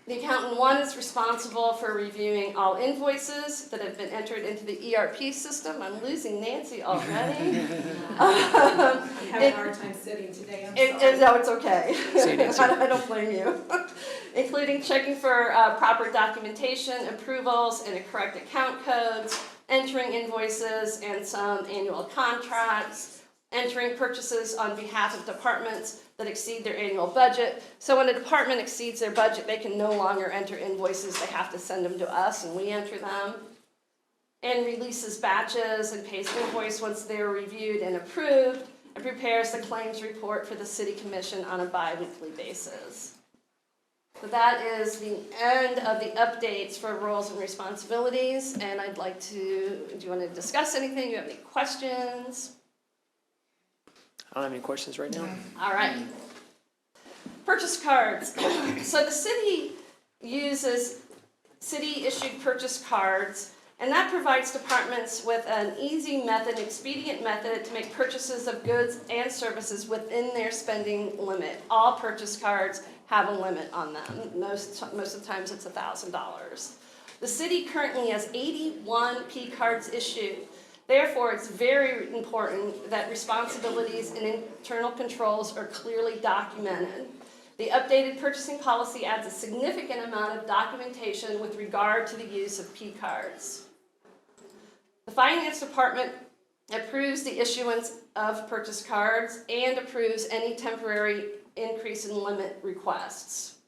The accountant 1 is responsible for reviewing all invoices that have been entered into the ERP system. I'm losing Nancy already. I'm having a hard time sitting today, I'm sorry. No, it's okay. I don't blame you. Including checking for proper documentation, approvals, and correct account codes, entering invoices and some annual contracts, entering purchases on behalf of departments that exceed their annual budget. So when a department exceeds their budget, they can no longer enter invoices. They have to send them to us and we enter them. And releases batches and pays invoice once they're reviewed and approved, and prepares the claims report for the city commission on a bi-weekly basis. So that is the end of the updates for roles and responsibilities, and I'd like to, do you want to discuss anything? Do you have any questions? I don't have any questions right now. All right. Purchase cards. So the city uses city-issued purchase cards, and that provides departments with an easy method, an expedient method to make purchases of goods and services within their spending limit. All purchase cards have a limit on them. Most of the times it's $1,000. The city currently has 81 P cards issued. Therefore, it's very important that responsibilities and internal controls are clearly documented. The updated purchasing policy adds a significant amount of documentation with regard to the use of P cards. The Finance Department approves the issuance of purchase cards and approves any temporary increase in limit requests.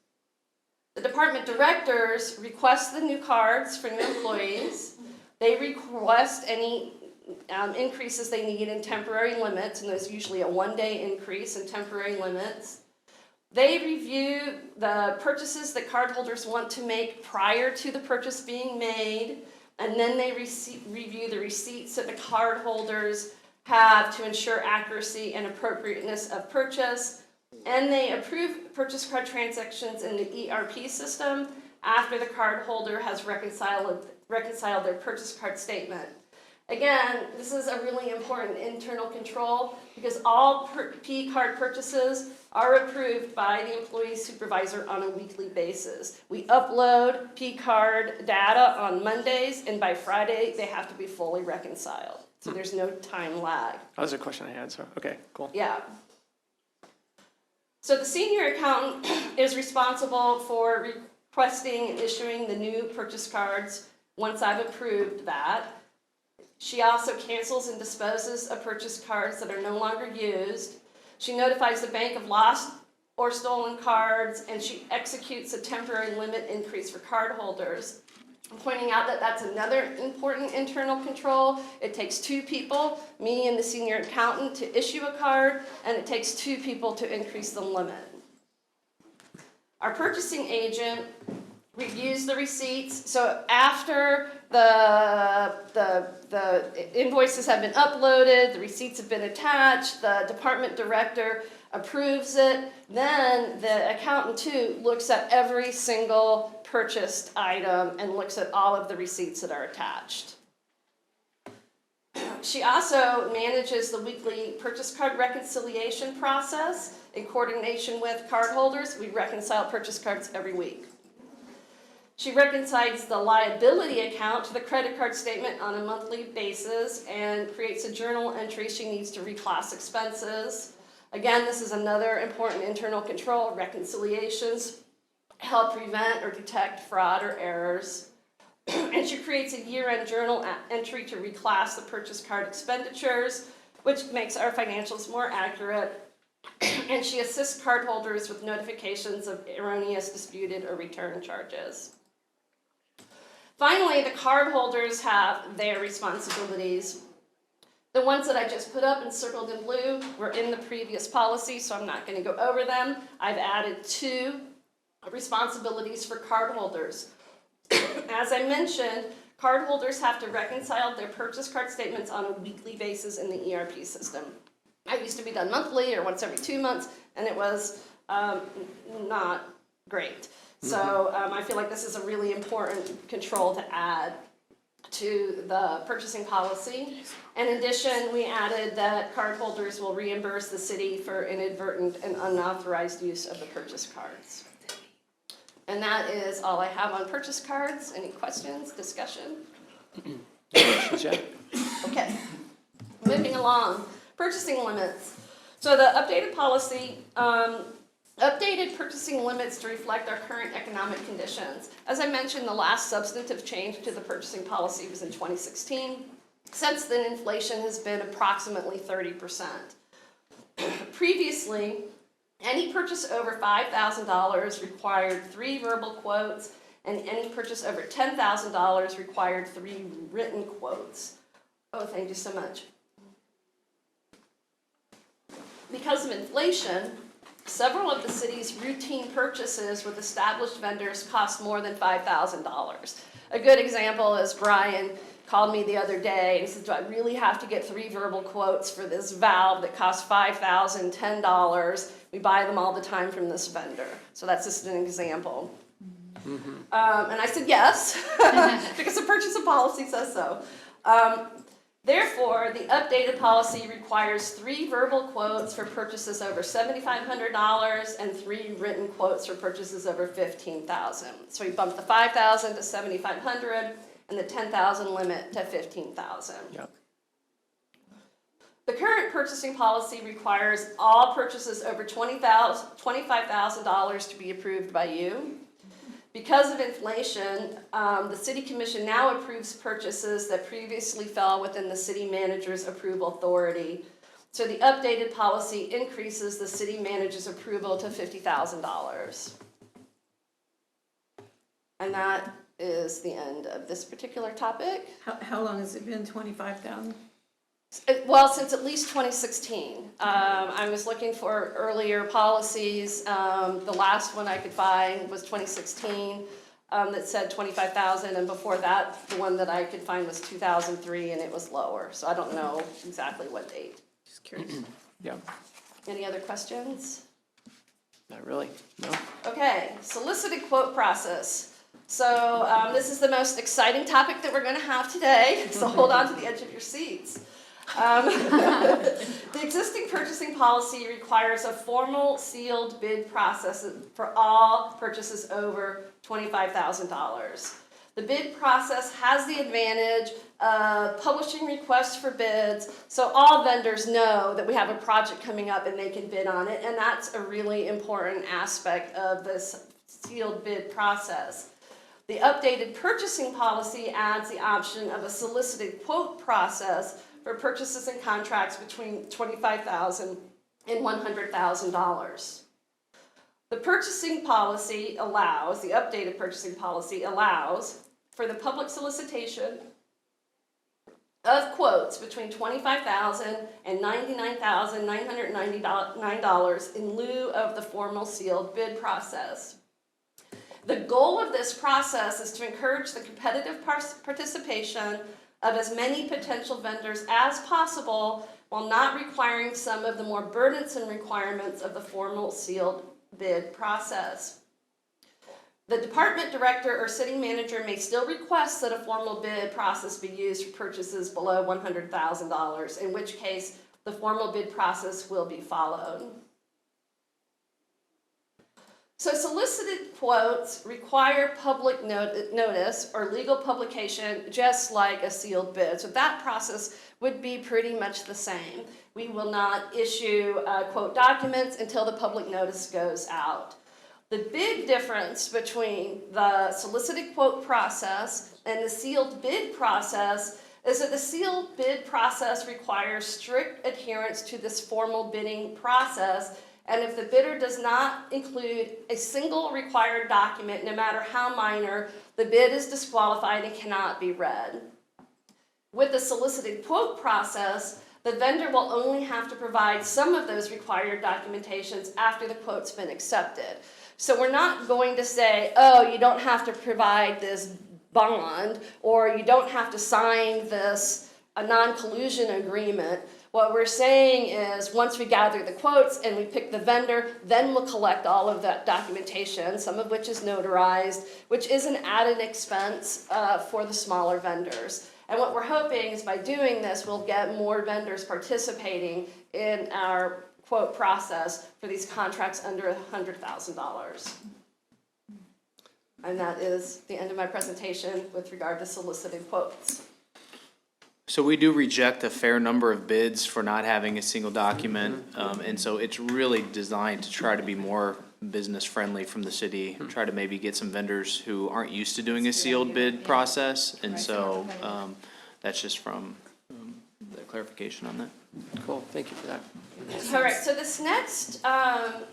The department directors request the new cards for new employees. They request any increases they need in temporary limits, and there's usually a one-day increase in temporary limits. They review the purchases that cardholders want to make prior to the purchase being made, and then they review the receipts that the cardholders have to ensure accuracy and appropriateness of purchase. And they approve purchase card transactions in the ERP system after the cardholder has reconciled their purchase card statement. Again, this is a really important internal control because all P card purchases are approved by the employee supervisor on a weekly basis. We upload P card data on Mondays, and by Friday, they have to be fully reconciled. So there's no time lag. That was a question I had, so, okay, cool. Yeah. So the senior accountant is responsible for requesting and issuing the new purchase cards once I've approved that. She also cancels and disposes of purchase cards that are no longer used. She notifies the bank of lost or stolen cards, and she executes a temporary limit increase for cardholders. I'm pointing out that that's another important internal control. It takes two people, me and the senior accountant, to issue a card, and it takes two people to increase the limit. Our purchasing agent reviews the receipts. So after the invoices have been uploaded, the receipts have been attached, the department director approves it, then the accountant too looks at every single purchased item and looks at all of the receipts that are attached. She also manages the weekly purchase card reconciliation process in coordination with cardholders. We reconcile purchase cards every week. She reconciles the liability account to the credit card statement on a monthly basis and creates a journal entry she needs to reclass expenses. Again, this is another important internal control. Reconciliations help prevent or detect fraud or errors. And she creates a year-end journal entry to reclass the purchase card expenditures, which makes our financials more accurate. And she assists cardholders with notifications of erroneous, disputed, or return charges. Finally, the cardholders have their responsibilities. The ones that I just put up and circled in blue were in the previous policy, so I'm not going to go over them. I've added 2 responsibilities for cardholders. As I mentioned, cardholders have to reconcile their purchase card statements on a weekly basis in the ERP system. I used to be done monthly or once every 2 months, and it was not great. So I feel like this is a really important control to add to the purchasing policy. In addition, we added that cardholders will reimburse the city for inadvertent and unauthorized use of the purchase cards. And that is all I have on purchase cards. Any questions, discussion? Okay, moving along. Purchasing limits. So the updated policy, updated purchasing limits to reflect our current economic conditions. As I mentioned, the last substantive change to the purchasing policy was in 2016. Since then, inflation has been approximately 30%. Previously, any purchase over $5,000 required 3 verbal quotes, and any purchase over $10,000 required 3 written quotes. Oh, thank you so much. Because of inflation, several of the city's routine purchases with established vendors cost more than $5,000. A good example is Brian called me the other day and said, do I really have to get 3 verbal quotes for this valve that costs $5,010? We buy them all the time from this vendor. So that's just an example. And I said yes, because the purchasing policy says so. Therefore, the updated policy requires 3 verbal quotes for purchases over $7,500 and 3 written quotes for purchases over $15,000. So we bumped the $5,000 to $7,500 and the $10,000 limit to $15,000. Yep. The current purchasing policy requires all purchases over $25,000 to be approved by you. Because of inflation, the City Commission now approves purchases that previously fell within the city manager's approval authority. So the updated policy increases the city manager's approval to $50,000. And that is the end of this particular topic. How long has it been, 25,000? Well, since at least 2016. I was looking for earlier policies. The last one I could find was 2016 that said 25,000, and before that, the one that I could find was 2003, and it was lower. So I don't know exactly what date. Just curious. Yeah, Any other questions? not really, no. Okay, solicited quote process. So this is the most exciting topic that we're going to have today, so hold on to the edge of your seats. The existing purchasing policy requires a formal sealed bid process for all purchases over $25,000. The bid process has the advantage of publishing requests for bids, so all vendors know that we have a project coming up and they can bid on it, and that's a really important aspect of this sealed bid process. The updated purchasing policy adds the option of a solicited quote process for purchases and contracts between $25,000 and $100,000. The purchasing policy allows, the updated purchasing policy allows for the public solicitation of quotes between $25,000 and $99,999 in lieu of the formal sealed bid process. The goal of this process is to encourage the competitive participation of as many potential vendors as possible while not requiring some of the more burdensome requirements of the formal sealed bid process. The department director or city manager may still request that a formal bid process be used for purchases below $100,000, in which case the formal bid process will be followed. So solicited quotes require public notice or legal publication just like a sealed bid. So that process would be pretty much the same. We will not issue quote documents until the public notice goes out. The big difference between the solicited quote process and the sealed bid process is that the sealed bid process requires strict adherence to this formal bidding process. And if the bidder does not include a single required document, no matter how minor, the bid is disqualified and cannot be read. With the solicited quote process, the vendor will only have to provide some of those required documentations after the quote's been accepted. So we're not going to say, oh, you don't have to provide this bond, or you don't have to sign this a non-collusion agreement. What we're saying is once we gather the quotes and we pick the vendor, then we'll collect all of that documentation, some of which is notarized, which is an added expense for the smaller vendors. And what we're hoping is by doing this, we'll get more vendors participating in our quote process for these contracts under $100,000. And that is the end of my presentation with regard to solicited quotes. So we do reject a fair number of bids for not having a single document, and so it's really designed to try to be more business-friendly from the city, try to maybe get some vendors who aren't used to doing a sealed bid process, and so that's just from the clarification on that. Cool, thank you for that. All right, so this next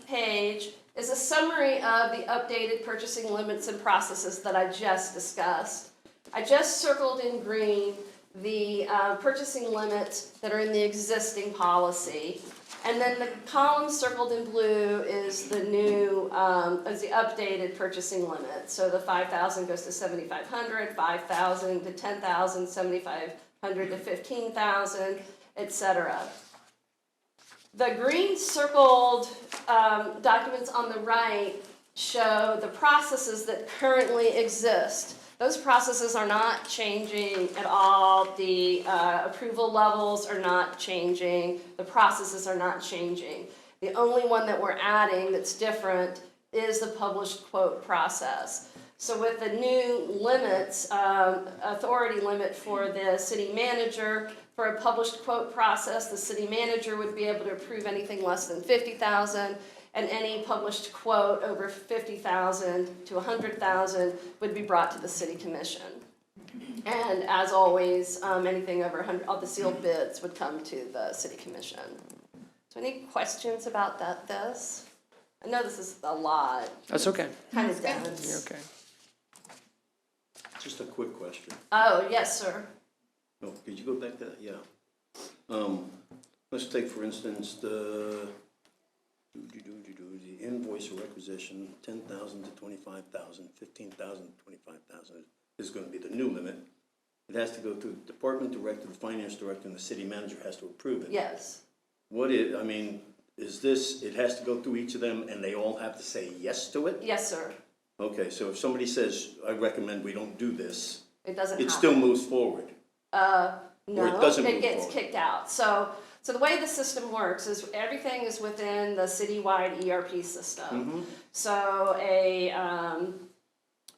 page is a summary of the updated purchasing limits and processes that I just discussed. I just circled in green the purchasing limits that are in the existing policy. And then the column circled in blue is the new, is the updated purchasing limit. So the 5,000 goes to 7,500, 5,000 to 10,000, 7,500 to 15,000, etc. The green circled documents on the right show the processes that currently exist. Those processes are not changing at all. The approval levels are not changing. The processes are not changing. The only one that we're adding that's different is the published quote process. So with the new limits, authority limit for the city manager, for a published quote process, the city manager would be able to approve anything less than $50,000, and any published quote over $50,000 to $100,000 would be brought to the city commission. And as always, anything over 100, all the sealed bids would come to the city commission. So any questions about this? I know this is a lot, That's okay. kind of dense. You're okay. Just a quick question. Oh, yes, sir. No, could you go back to that? Yeah. Let's take, for instance, the invoice or requisition, 10,000 to 25,000, 15,000 to 25,000 is going to be the new limit. It has to go through the department director, the finance director, and the city manager has to approve it. Yes. Is this, it has to go through each of them and they all have to say yes to it? Yes, sir. Okay, so if somebody says, I recommend we don't do this, It doesn't it happen. still moves forward? No, Or it doesn't it move gets forward? kicked out. So the way the system works is everything is within the citywide ERP system. So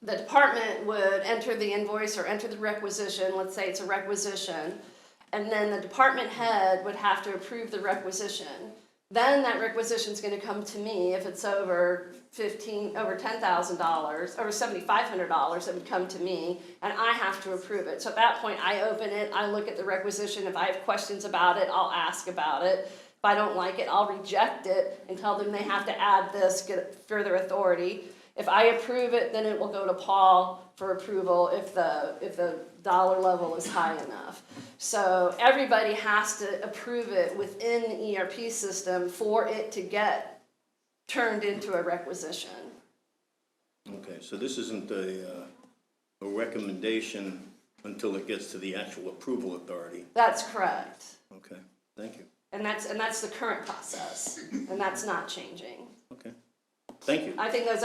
the department would enter the invoice or enter the requisition, let's say it's a requisition, and then the department head would have to approve the requisition. Then that requisition is going to come to me if it's over $10,000, over $7,500, it would come to me, and I have to approve it. So at that point, I open it, I look at the requisition. If I have questions about it, I'll ask about it. If I don't like it, I'll reject it and tell them they have to add this, get further authority. If I approve it, then it will go to Paul for approval if the dollar level is high enough. So everybody has to approve it within the ERP system for it to get turned into a requisition. Okay, so this isn't a recommendation until it gets to the actual approval authority. That's correct. Okay, thank you. And that's the current process, and that's not changing. Okay, thank you. I think that's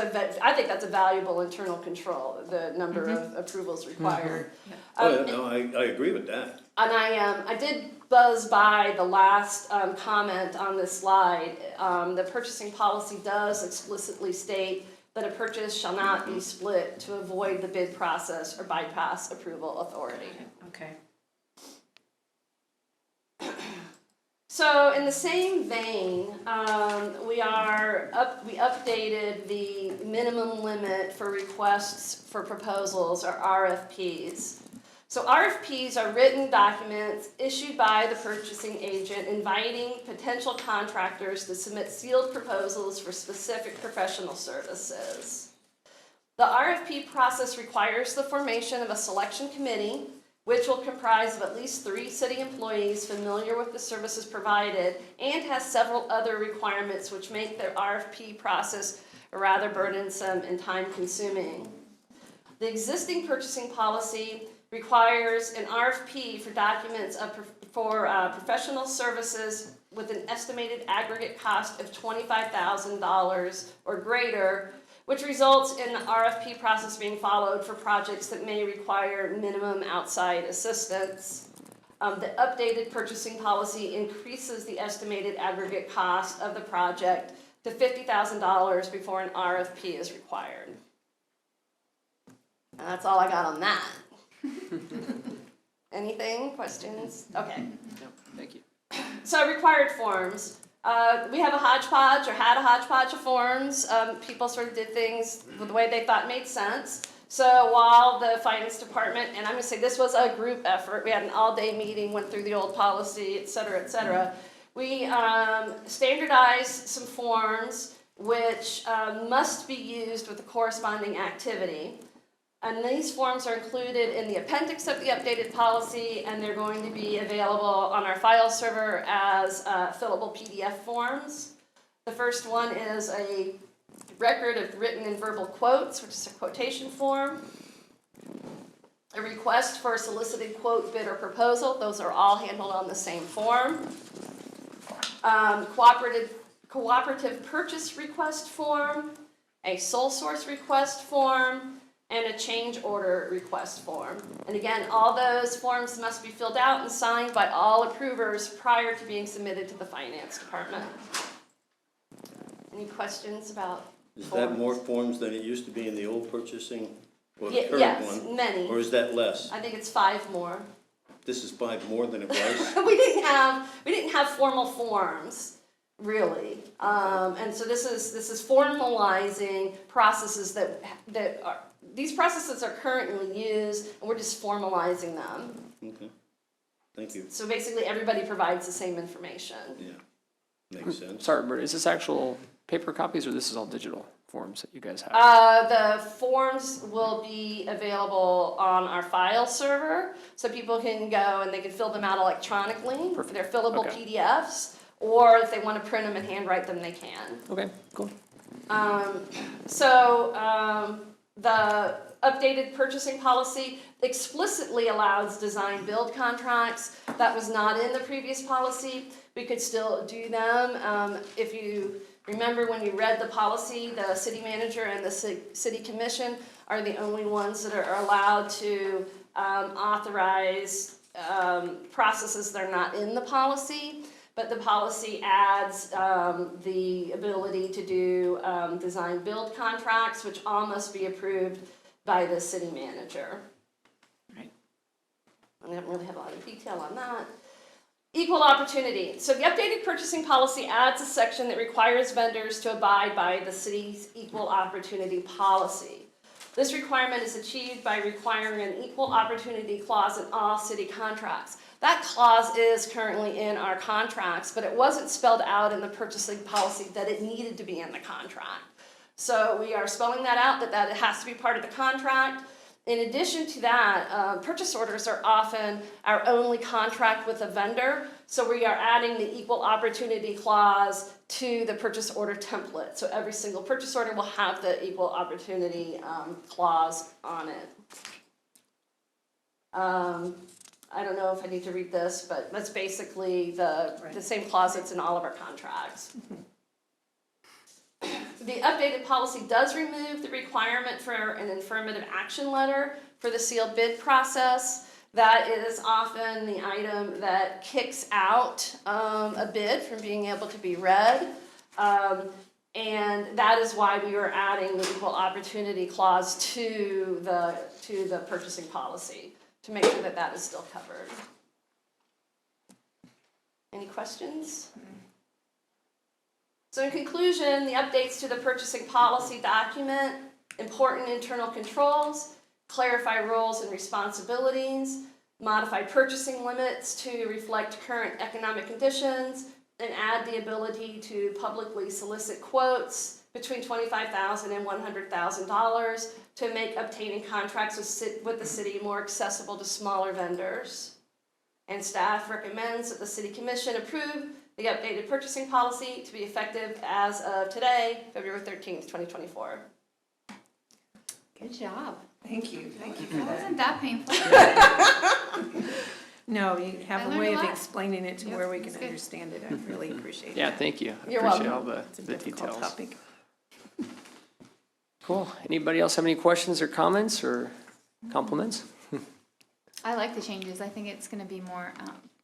a valuable internal control, the number of approvals required. Oh, yeah, no, I agree with that. And I did buzz by the last comment on this slide. The purchasing policy does explicitly state that a purchase shall not be split to avoid the bid process or bypass approval authority. Okay. So in the same vein, we updated the minimum limit for requests for proposals, or RFPs. So RFPs are written documents issued by the purchasing agent inviting potential contractors to submit sealed proposals for specific professional services. The RFP process requires the formation of a selection committee, which will comprise of at least 3 city employees familiar with the services provided, and has several other requirements which make the RFP process rather burdensome and time-consuming. The existing purchasing policy requires an RFP for documents for professional services with an estimated aggregate cost of $25,000 or greater, which results in the RFP process being followed for projects that may require minimum outside assistance. The updated purchasing policy increases the estimated aggregate cost of the project to $50,000 before an RFP is required. And that's all I got on that. Anything, questions? Okay. No, thank you. So required forms. We have a hodgepodge, or had a hodgepodge of forms. People sort of did things the way they thought made sense. So while the finance department, and I'm gonna say this was a group effort, we had an all-day meeting, went through the old policy, et cetera, we standardized some forms which must be used with the corresponding activity. And these forms are included in the appendix of the updated policy, and they're going to be available on our file server as fillable PDF forms. The first one is a record of written and verbal quotes, which is a quotation form. A request for a solicited quote, bid, or proposal. Those are all handled on the same form. Cooperative purchase request form, a sole source request form, and a change order request form. And again, all those forms must be filled out and signed by all approvers prior to being submitted to the finance department. Any questions about Is forms? that more forms than it used to be in the old purchasing, or the Ye- current yes, one? many. Or is that less? I think it's 5 more. This is 5 more than it was? We didn't have formal forms, really. And so this is formalizing processes that are, these processes are currently used, and we're just formalizing them. Okay, thank you. So basically, everybody provides the same information. Yeah, makes sense. Sorry, Bert, is this actual paper copies or this is all digital forms that you guys have? The forms will be available on our file server, so people can go and they can fill them out electronically. Perfect. They're fillable Okay. PDFs, or if they want to print them and handwrite them, they can. Okay, cool. The updated purchasing policy explicitly allows design build contracts. That was not in the previous policy. We could still do them. If you remember when you read the policy, the city manager and the city commission are the only ones that are allowed to authorize processes that are not in the policy. But the policy adds the ability to do design build contracts, which all must be approved by the city manager. Right. I don't really have a lot of detail on that. Equal opportunity. So the updated purchasing policy adds a section that requires vendors to abide by the city's equal opportunity policy. This requirement is achieved by requiring an equal opportunity clause in all city contracts. That clause is currently in our contracts, but it wasn't spelled out in the purchasing policy that it needed to be in the contract. So we are spelling that out, that it has to be part of the contract. In addition to that, purchase orders are often our only contract with a vendor, so we are adding the equal opportunity clause to the purchase order template. So every single purchase order will have the equal opportunity clause on it. I don't know if I need to read this, but that's basically the same clause that's in all of our contracts. The updated policy does remove the requirement for an affirmative action letter for the sealed bid process. That is often the item that kicks out a bid from being able to be read. And that is why we are adding the equal opportunity clause to the purchasing policy, to make sure that that is still covered. Any questions? So in conclusion, the updates to the purchasing policy document important internal controls, clarify roles and responsibilities, modify purchasing limits to reflect current economic conditions, and add the ability to publicly solicit quotes between $25,000 and $100,000 to make obtaining contracts with the city more accessible to smaller vendors. And staff recommends that the City Commission approve the updated purchasing policy to be effective as of today, February 13th, 2024. Good job. Thank you for That that. wasn't that painful. No, you I have a learned way a of lot. explaining it to Yep, where we that's can good. understand it. I really appreciate Yeah, that. thank you. I You're appreciate welcome. all It's a the difficult details. topic. Cool. Anybody else have any questions or comments or compliments? I like the changes. I think it's going to be more,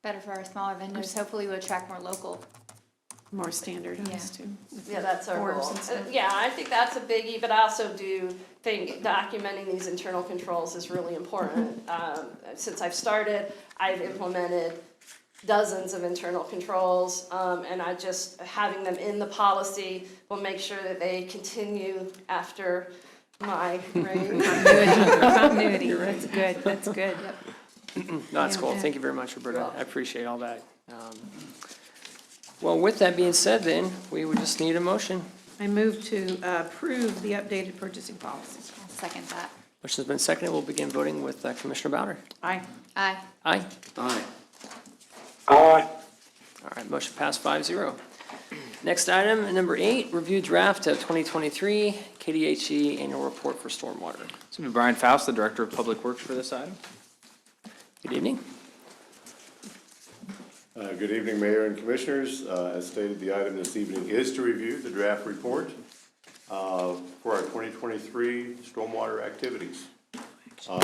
better for our smaller vendors. Hopefully we'll attract more local. More standardized too. with Yeah, the that's our forms goal. and stuff. Yeah, I think that's a biggie, but I also do think documenting these internal controls is really important. Since I've started, I've implemented dozens of internal controls, and I just, having them in the policy will make sure that they continue after my reign. Continuity, that's good, that's good. No, that's Yeah, cool. yeah. Thank you very much, Roberta. I appreciate all that. Well, with that being said then, we would just need a motion. I move to approve the updated purchasing policy. I'll second that. Motion's been seconded. We'll begin voting with Commissioner Bowder. Aye. Aye. Aye. Aye. Aye. All right, motion passed 5-0. Next item, number 8, review draft of 2023 KDHE annual report for stormwater. So be Brian Faust, the Director of Public Works for this item. Good evening. Good evening, Mayor and Commissioners. As stated, the item this evening is to review the draft report. for our 2023 stormwater activities.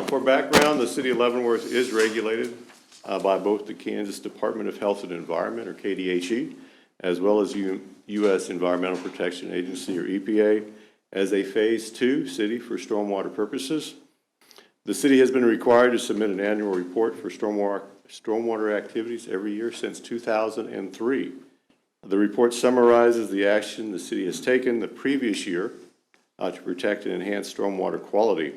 For background, the city of Leavenworth is regulated by both the Kansas Department of Health and Environment, or KDHE, as well as U.S. Environmental Protection Agency, or EPA, as a Phase 2 city for stormwater purposes. The city has been required to submit an annual report for stormwater activities every year since 2003. The report summarizes the action the city has taken the previous year to protect and enhance stormwater quality.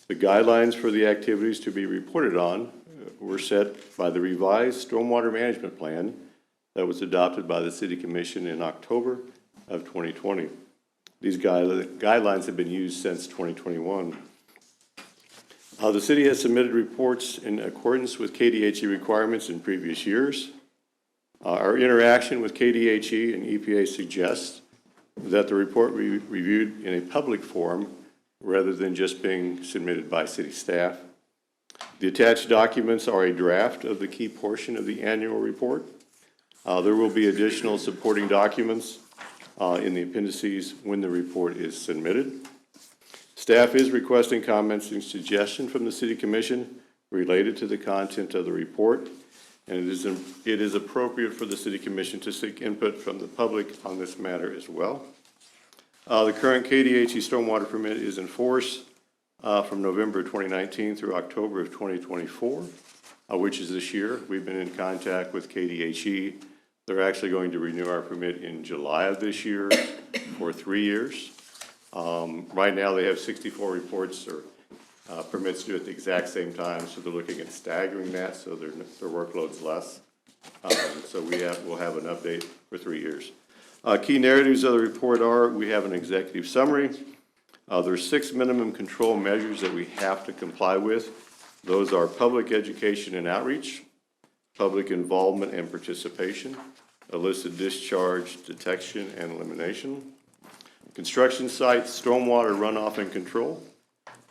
The guidelines for the activities to be reported on were set by the revised stormwater management plan that was adopted by the City Commission in October of 2020. These guidelines have been used since 2021. The city has submitted reports in accordance with KDHE requirements in previous years. Our interaction with KDHE and EPA suggests that the report be reviewed in a public forum rather than just being submitted by city staff. The attached documents are a draft of the key portion of the annual report. There will be additional supporting documents in the appendices when the report is submitted. Staff is requesting comments and suggestions from the City Commission related to the content of the report, and it is appropriate for the City Commission to seek input from the public on this matter as well. The current KDHE stormwater permit is in force from November 2019 through October of 2024, which is this year. We've been in contact with KDHE. They're actually going to renew our permit in July of this year for 3 years. Right now, they have 64 reports or permits due at the exact same time, so they're looking at staggering that so their workload's less. So we'll have an update for 3 years. Key narratives of the report are: we have an executive summary. There's 6 minimum control measures that we have to comply with. Those are public education and outreach, public involvement and participation, illicit discharge detection and elimination, construction sites, stormwater runoff and control,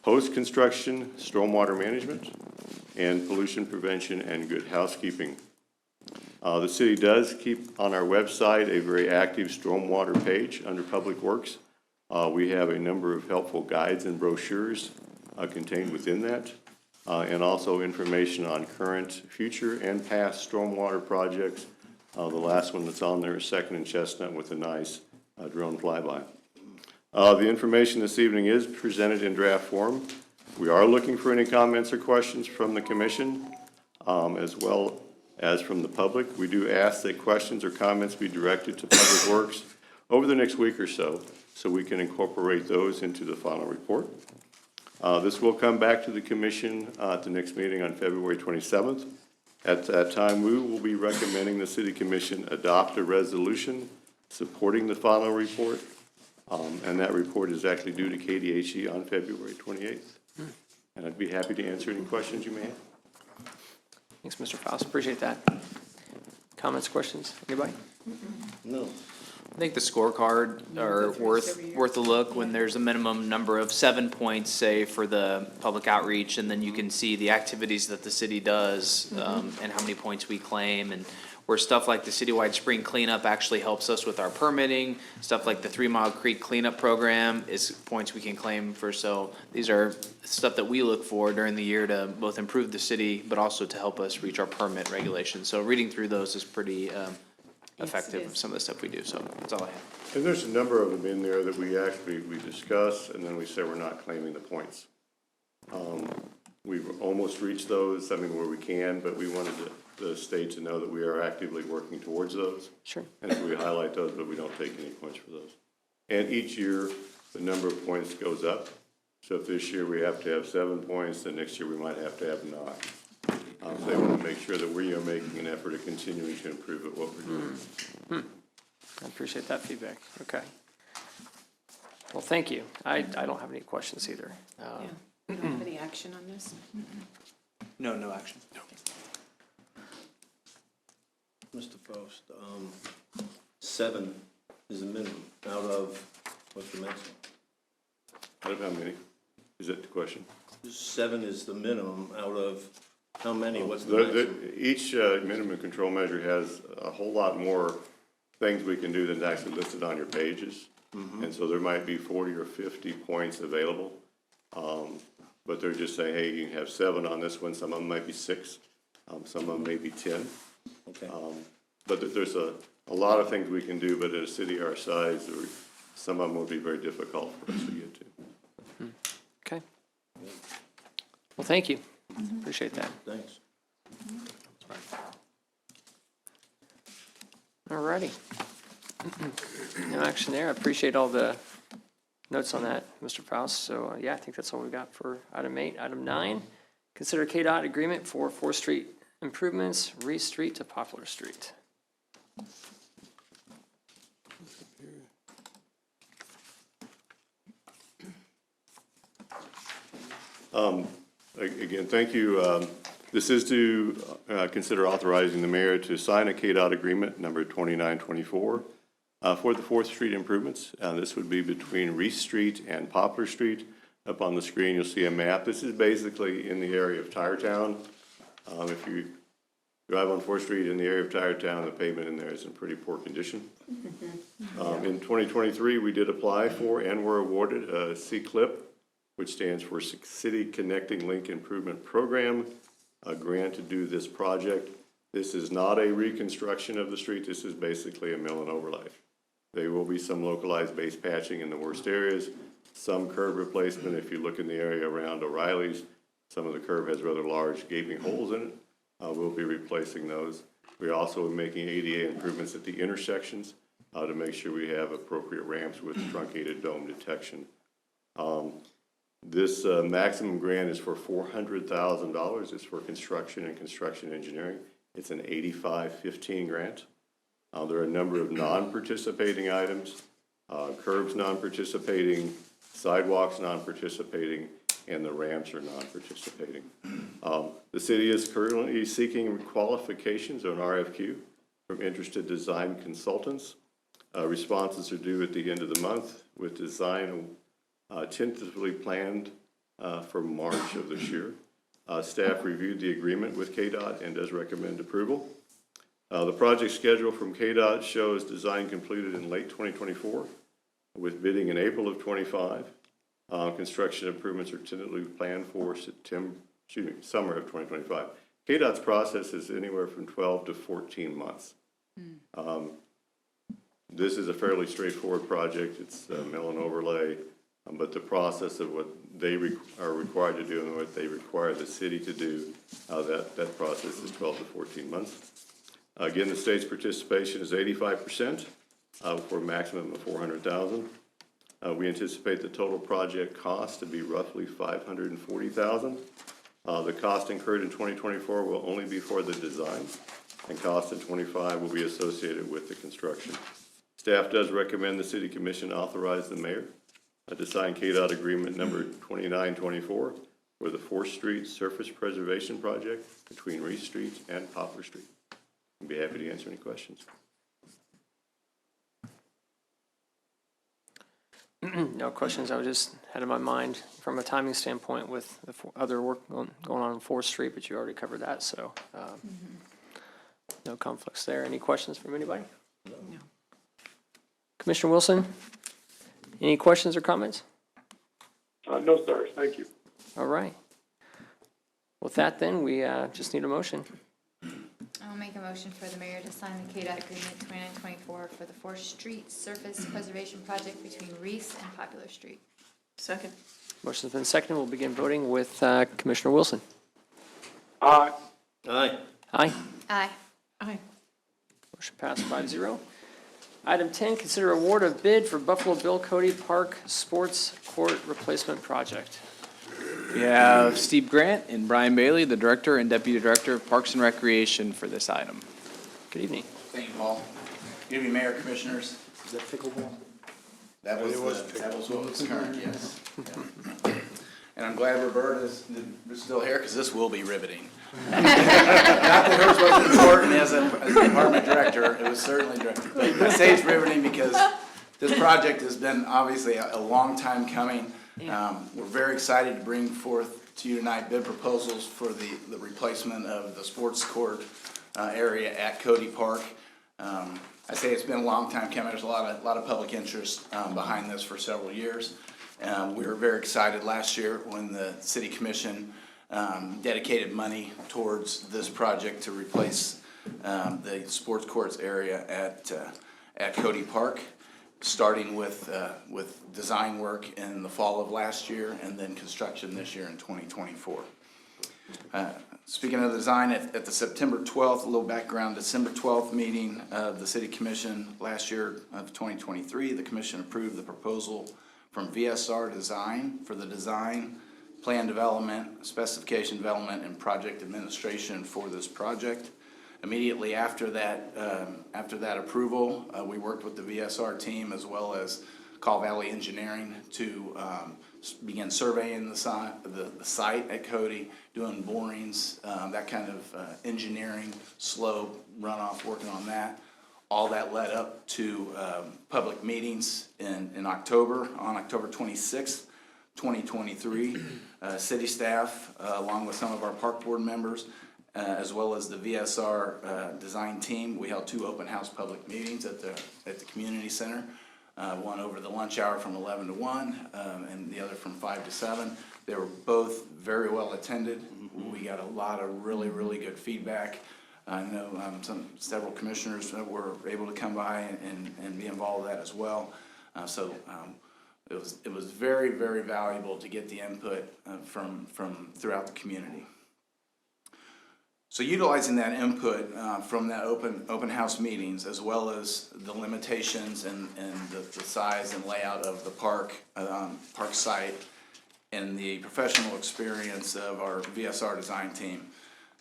post-construction stormwater management, and pollution prevention and good housekeeping. The city does keep on our website a very active stormwater page under Public Works. We have a number of helpful guides and brochures contained within that, and also information on current, future, and past stormwater projects. The last one that's on there is 2nd and Chestnut with a nice drone flyby. The information this evening is presented in draft form. We are looking for any comments or questions from the commission, as well as from the public. We do ask that questions or comments be directed to Public Works over the next week or so we can incorporate those into the final report. This will come back to the commission at the next meeting on February 27th. At that time, we will be recommending the City Commission adopt a resolution supporting the final report, and that report is actually due to KDHE on February 28th. And I'd be happy to answer any questions you may have. Thanks, Mr. Faust. Appreciate that. Comments, questions? Anybody? No. I think the scorecard are worth a look when there's a minimum number of 7 points, say, for the public outreach, and then you can see the activities that the city does, and how many points we claim, and where stuff like the citywide spring cleanup actually helps us with our permitting, stuff like the 3 Mile Creek cleanup program is points we can claim for. So these are stuff that we look for during the year to both improve the city, but also to help us reach our permit regulations. So reading through those is pretty effective of some of the stuff we do, so that's all I have. And there's a number of them in there that we discuss, and then we say we're not claiming the points. We've almost reached those, where we can, but we wanted the state to know that we are actively working towards those. Sure. And so we highlight those, but we don't take any points for those. And each year, the number of points goes up. So if this year we have to have 7 points, then next year we might have to have 9. They want to make sure that we are making an effort of continuing to improve at what we're doing. I appreciate that feedback. Okay. Well, thank you. I don't have any questions either. We don't have any action on this? No action. No. Mr. Faust, 7 is the minimum out of, what's the maximum? Out of how many? Is that the question? 7 is the minimum out of how many? What's the maximum? Each minimum control measure has a whole lot more things we can do than actually listed on your pages. And so there might be 40 or 50 points available. But they're just saying, hey, you can have 7 on this one, some of them might be 6, some of them may be 10. Okay. But there's a lot of things we can do, but in a city our size, some of them would be very difficult for us to get to. Okay. Well, thank you. Appreciate that. Thanks. All righty. No action there. I appreciate all the notes on that, Mr. Faust. So, yeah, I think that's all we've got for item 8. Item 9, consider KDOT agreement for 4th Street improvements, Reese Street to Poplar Street. Again, thank you. This is to consider authorizing the mayor to sign a KDOT agreement number 2924 for the 4th Street improvements. This would be between Reese Street and Poplar Street. Up on the screen, you'll see a map. This is basically in the area of Tyertown. If you drive on 4th Street in the area of Tyertown, the pavement in there is in pretty poor condition. In 2023, we did apply for and were awarded a C-CLIP, which stands for City Connecting Link Improvement Program, a grant to do this project. This is not a reconstruction of the street. This is basically a mill and overlay. There will be some localized base patching in the worst areas, some curb replacement. If you look in the area around O'Reilly's, some of the curb has rather large gaping holes in it. We'll be replacing those. We're also making ADA improvements at the intersections to make sure we have appropriate ramps with truncated dome detection. This maximum grant is for $400,000. It's for construction and construction engineering. It's an 85-15 grant. There are a number of non-participating items, curbs non-participating, sidewalks non-participating, and the ramps are non-participating. The city is currently seeking qualifications on RFQ from interested design consultants. Responses are due at the end of the month, with design tentatively planned for March of this year. Staff reviewed the agreement with KDOT and does recommend approval. The project schedule from KDOT shows design completed in late 2024 with bidding in April of 25. Construction improvements are tentatively planned for summer of 2025. KDOT's process is anywhere from 12 to 14 months. This is a fairly straightforward project. It's a mill and overlay. But the process of what they are required to do and what they require the city to do, that process is 12 to 14 months. Again, the state's participation is 85% for a maximum of $400,000. We anticipate the total project cost to be roughly $540,000. The cost incurred in 2024 will only be for the design, and cost in 25 will be associated with the construction. Staff does recommend the City Commission authorize the mayor to sign KDOT agreement number 2924 for the 4th Street Surface Preservation Project between Reese Street and Poplar Street. I'd be happy to answer any questions. No questions. I was just had in my mind from a timing standpoint with the other work going on 4th Street, but you already covered that, so no conflicts there. Any questions from anybody? No. Commissioner Wilson, any questions or comments? No, sir. Thank you. All right. With that, then, we just need a motion. I'll make a motion for the mayor to sign the KDOT agreement 2924 for the 4th Street Surface Preservation Project between Reese and Popular Street. Second. Motion's been seconded. We'll begin voting with Commissioner Wilson. Aye. Aye. Aye. Aye. Aye. Motion passed 5-0. Item 10, consider award of bid for Buffalo Bill Cody Park Sports Court Replacement Project. We have Steve Grant and Brian Bailey, the Director and Deputy Director of Parks and Recreation for this item. Good evening. Thank you, Paul. Good evening, Mayor, Commissioners. Is that pickleball? That was what was current, yes. Yeah. And I'm glad Roberta is still here, because this will be riveting. Not that hers wasn't important as a department director, it was certainly director. But I say it's riveting because this project has been obviously a long time coming. We're very excited to bring forth to you tonight bid proposals for the replacement of the sports court area at Cody Park. I say it's been a long time coming. There's a lot of public interest behind this for several years. We were very excited last year when the City Commission dedicated money towards this project to replace the sports courts area at Cody Park, starting with design work in the fall of last year and then construction this year in 2024. Speaking of design, at the September 12th, a little background, December 12th meeting of the City Commission last year of 2023, the Commission approved the proposal from VSR Design for the design, plan development, specification development, and project administration for this project. Immediately after that approval, we worked with the VSR team as well as Call Valley Engineering to begin surveying the site at Cody, doing borings, that kind of engineering, slope, runoff, working on that. All that led up to public meetings in October, on October 26th, 2023. City staff, along with some of our park board members, as well as the VSR design team, we held 2 open house public meetings at the community center. One over the lunch hour from 11 to 1, and the other from 5 to 7. They were both very well attended. We got a lot of really, really good feedback. I know several commissioners were able to come by and be involved with that as well. So it was very, very valuable to get the input from throughout the community. So utilizing that input from that open house meetings, as well as the limitations and the size and layout of the park site, and the professional experience of our VSR design team,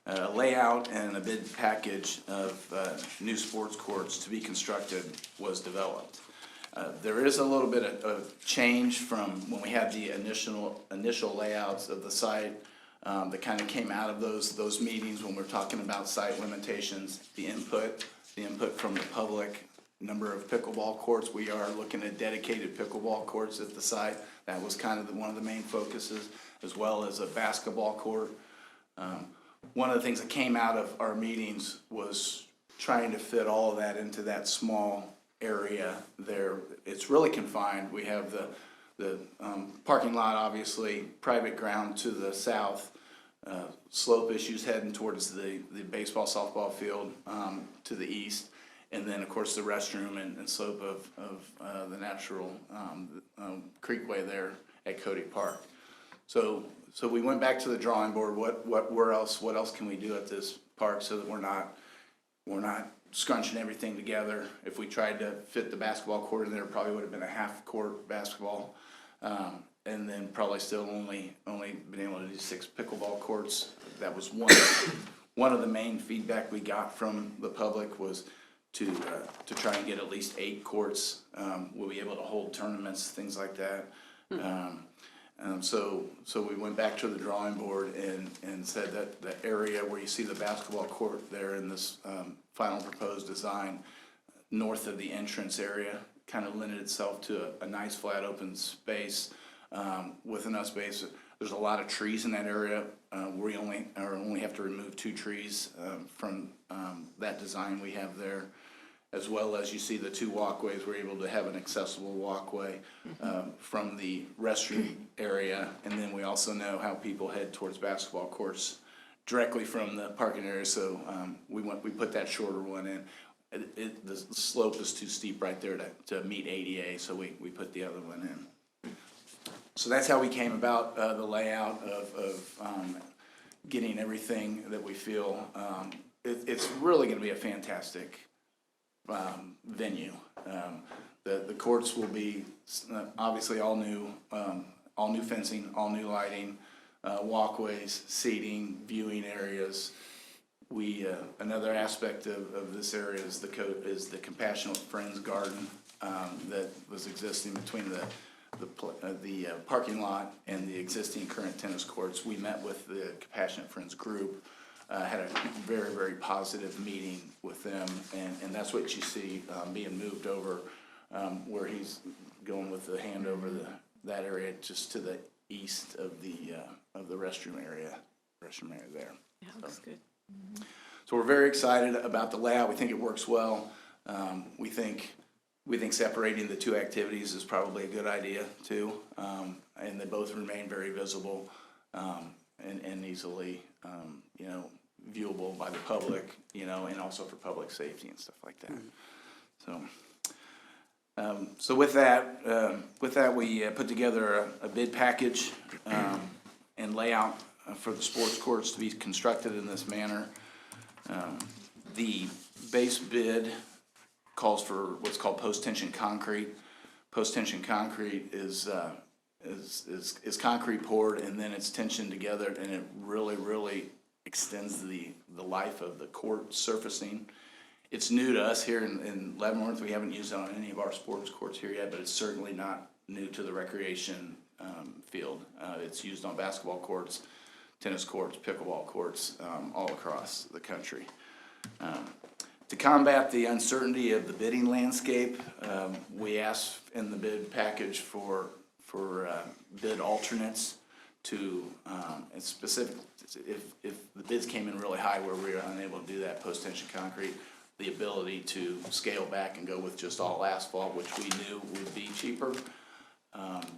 a layout and a bid package of new sports courts to be constructed was developed. There is a little bit of change from when we had the initial layouts of the site. That kind of came out of those meetings when we're talking about site limitations, the input from the public, number of pickleball courts. We are looking at dedicated pickleball courts at the site. That was kind of one of the main focuses, as well as a basketball court. One of the things that came out of our meetings was trying to fit all of that into that small area there. It's really confined. We have the parking lot, obviously, private ground to the south, slope issues heading towards the baseball, softball field to the east, and then, of course, the restroom and slope of the natural creekway there at Cody Park. So we went back to the drawing board. What else can we do at this park so that we're not scrunching everything together? If we tried to fit the basketball court in there, it probably would have been a half-court basketball. And then probably still only been able to do 6 pickleball courts. That was one of the main feedback we got from the public was to try and get at least 8 courts. We'll be able to hold tournaments, things like that. So we went back to the drawing board and said that the area where you see the basketball court there in this final proposed design, north of the entrance area, kind of lended itself to a nice flat open space with enough space. There's a lot of trees in that area. We only have to remove 2 trees from that design we have there, as well as you see the 2 walkways. We're able to have an accessible walkway from the restroom area, and then we also know how people head towards basketball courts directly from the parking area. So we put that shorter one in. The slope is too steep right there to meet ADA, so we put the other one in. So that's how we came about the layout of getting everything that we feel. It's really going to be a fantastic venue. The courts will be obviously all new fencing, all new lighting, walkways, seating, viewing areas. Another aspect of this area is the Compassionate Friends Garden that was existing between the parking lot and the existing current tennis courts. We met with the Compassionate Friends group, had a very, very positive meeting with them, and that's what you see being moved over, where he's going with the hand over that area just to the east of the restroom area there. Yeah, looks good. So we're very excited about the layout. We think it works well. We think separating the two activities is probably a good idea too. And they both remain very visible, and easily, viewable by the public, and also for public safety and stuff like that. So with that, we put together a bid package and layout for the sports courts to be constructed in this manner. The base bid calls for what's called post-tension concrete. Post-tension concrete is concrete poured and then it's tensioned together, and it really extends the life of the court surfacing. It's new to us here in Leavenworth. We haven't used it on any of our sports courts here yet, but it's certainly not new to the recreation field. It's used on basketball courts, tennis courts, pickleball courts, all across the country. To combat the uncertainty of the bidding landscape, we asked in the bid package for bid alternates to, and specific, if the bids came in really high where we were unable to do that post-tension concrete, the ability to scale back and go with just all asphalt, which we knew would be cheaper.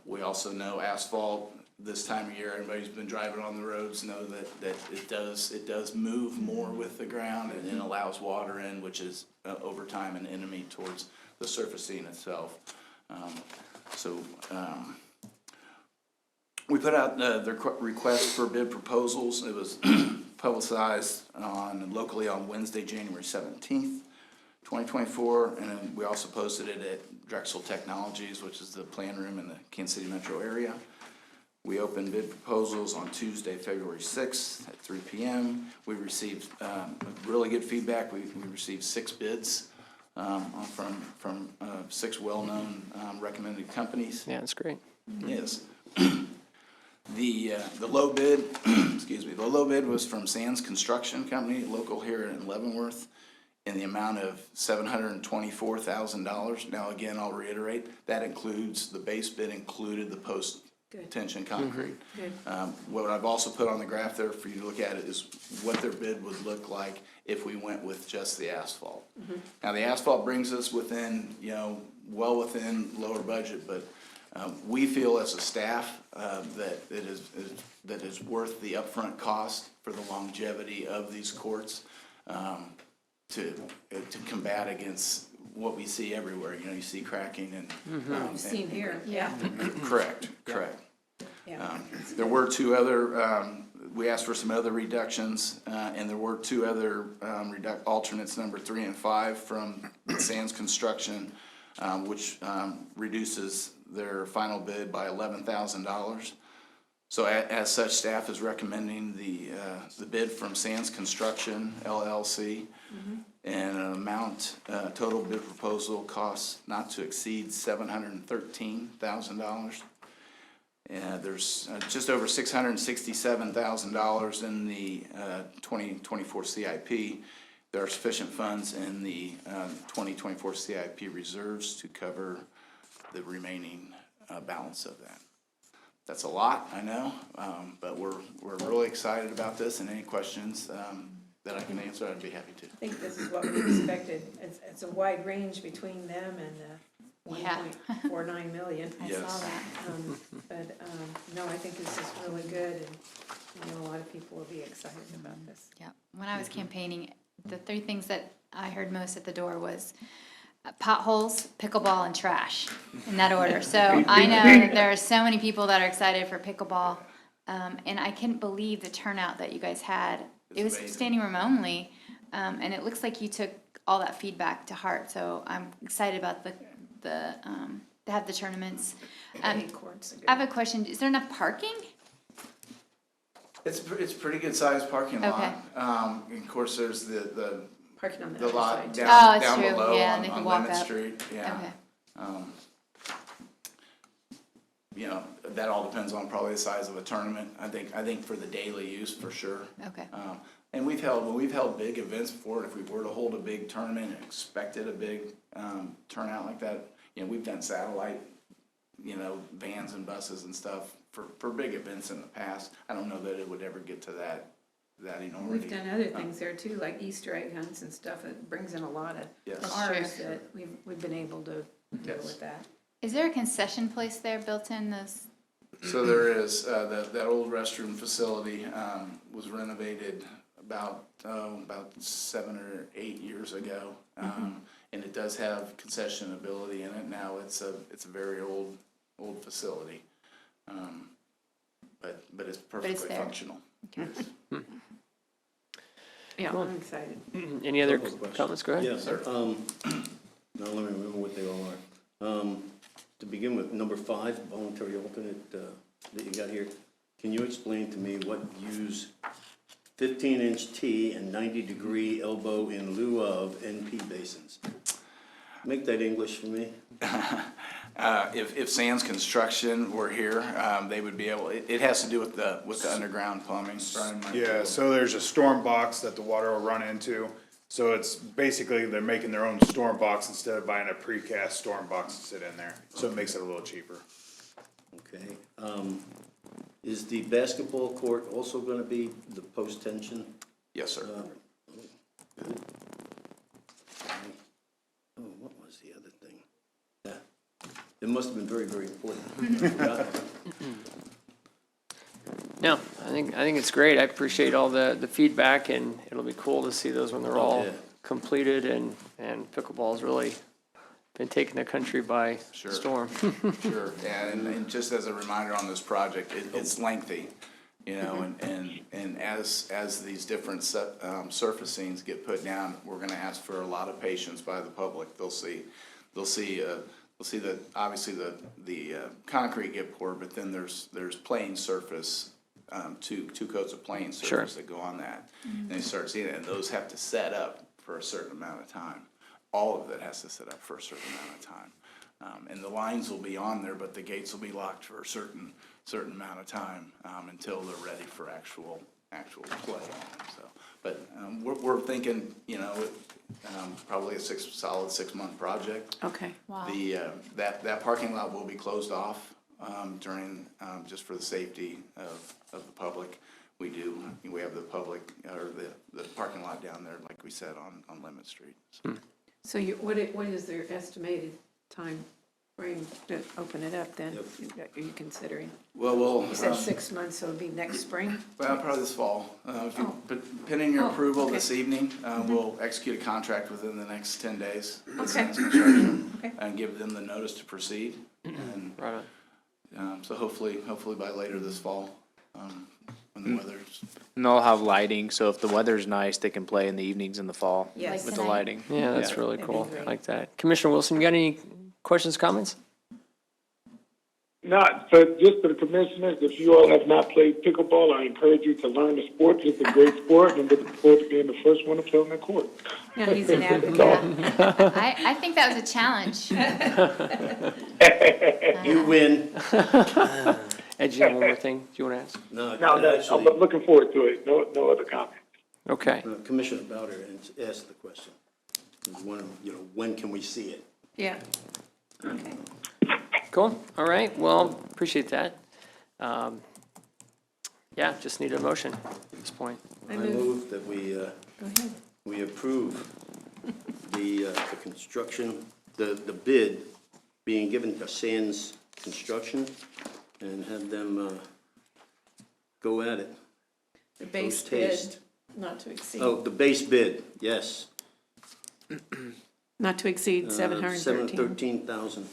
We also know asphalt this time of year, everybody who's been driving on the roads know that it does move more with the ground and it allows water in, which is over time an enemy towards the surfacing itself. We put out the request for bid proposals. It was publicized locally on Wednesday, January 17th, 2024, and then we also posted it at Drexel Technologies, which is the plan room in the Kansas City metro area. We opened bid proposals on Tuesday, February 6th at 3 p.m. We received really good feedback. We received 6 bids from 6 well-known recommended companies. Yeah, that's great. Yes. The low bid, excuse me, the low bid was from Sands Construction Company, local here in Leavenworth, in the amount of $724,000. Now, again, I'll reiterate, that includes, the base bid included the post-tension concrete. Good. What I've also put on the graph there for you to look at is what their bid would look like if we went with just the asphalt. Now, the asphalt brings us within, well within lower budget, but we feel as a staff that it is worth the upfront cost for the longevity of these courts to combat against what we see everywhere. You see cracking and We've seen here, yeah. Correct. Yeah. There were 2 other. We asked for some other reductions, and there were 2 other alternates, number 3 and 5, from Sands Construction, which reduces their final bid by $11,000. So as such, staff is recommending the bid from Sands Construction LLC, and an amount, total bid proposal costs not to exceed $713,000. And there's just over $667,000 in the 2024 CIP. There are sufficient funds in the 2024 CIP reserves to cover the remaining balance of that. That's a lot, I know, but we're really excited about this, and any questions that I can answer, I'd be happy to. I think this is what we expected. It's a wide range between them and the 1.49 million. I Yes. saw that. No, I think this is really good, and I know a lot of people will be excited about this. Yeah, when I was campaigning, the 3 things that I heard most at the door was potholes, pickleball, and trash, in that order. So I know that there are so many people that are excited for pickleball, and I couldn't believe the turnout that you guys had. It was amazing. standing room only, and it looks like you took all that feedback to heart. So I'm excited about to have the tournaments. Courts are good. I have a question. Is there enough parking? It's pretty good sized parking lot. Okay. Of course, there's the Parking on the the other lot side. down it's true. below Yeah, they can on walk Lemon up. Street. Yeah. Okay. That all depends on probably the size of a tournament. I think for the daily use, for sure. Okay. And we've held big events before. If we were to hold a big tournament and expected a big turnout like that, we've done satellite, vans and buses and stuff for big events in the past. I don't know that it would ever get to that We've already. done other things there too, like Easter egg hunts and stuff. It brings in a lot of Yes. cars that we've been able to deal Yes. with that. Is there a concession place there built in those? So there is, that old restroom facility, was renovated about 7 or 8 years ago. And it does have concession ability in it now. It's a very old facility. But it's perfectly there. functional. Yeah, I'm excited. Any other Couple of questions. comments? Go ahead. Yeah, sir. Now let me remember what they all are. To begin with, number 5, voluntary alternate, that you got here. Can you explain to me what use 15-inch T and 90-degree elbow in lieu of NP basins? Make that English for me. If Sands Construction were here, they would be able, it has to do with the underground plumbing. Brian might be Yeah, able- so there's a storm box that the water will run into. So it's basically, they're making their own storm box instead of buying a precast storm box to sit in there. So it makes it a little cheaper. Okay. Is the basketball court also gonna be the post-tension? Yes, sir. Oh, what was the other thing? Yeah, it must have been very, very important. I forgot. No, I think it's great. I appreciate all the feedback, and it'll be cool to see those when they're all yeah. completed, and pickleball's really been taking the country by Sure. storm. Sure, yeah, and just as a reminder on this project, it's lengthy, you know, and as these different surfacings get put down, we're gonna ask for a lot of patience by the public. They'll see that, obviously, the concrete get poured, but then there's plain surface, two coats of plain Sure. surface that go on that. And they start seeing it, and those have to set up for a certain amount of time. All of it has to set up for a certain amount of time. And the lines will be on there, but the gates will be locked for a certain amount of time, until they're ready for actual play on them, so. But, we're thinking, you know, probably a solid 6-month project. Okay. Wow. That parking lot will be closed off, during, just for the safety of the public. We have the public, or the parking lot down there, like we said, on Lemon Street. So. So what is their estimated time frame to open it up then? Are you considering? Well, You said 6 months, so it'd be next spring? well, probably this fall. If you pin in your approval okay. this evening, we'll execute a contract within the next 10 days. with Okay. Sands Construction, Okay. and give them the notice to proceed. And, Right on. so hopefully by later this fall, when the weather's. And they'll have lighting, so if the weather's nice, they can play in the evenings in the fall Yes. with the tonight. lighting. Yeah, that's really That'd be cool. great. I like that. Commissioner Wilson, you got any questions, comments? Not for just for the commissioners, if you all have not played pickleball, I encourage you to learn the sport. It's a great sport, and looking forward to being the first one to play on the court. Yeah, he's an advocate. I think that was a challenge. You win. Ed, do you have one more thing you want to ask? No, No, I'm actually, looking forward to it. No other comment. Okay. Commissioner Bowder asked the question. When can we see it? Yeah. Okay. Cool. All right. Well, appreciate that. Yeah, just need a motion at this point. I I move. move that we, Go ahead. we approve the construction, the bid being given to Sands Construction and have them, go at it. The base Post bid, haste. not to exceed, Oh, the base bid, yes. not to exceed 713. 713,000.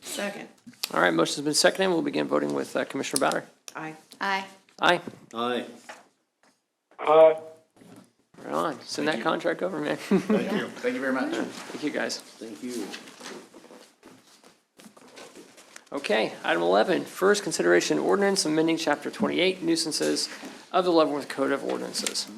Second. All right, motion's been seconded. We'll begin voting with Commissioner Bowder. Aye. Aye. Aye. Aye. Right on. Send that contract over, man. Thank you. Thank you very much. Thank you, guys. Thank you. Okay, item 11, first consideration ordinance amending chapter 28 nuisances of the Leavenworth Code of Ordinances.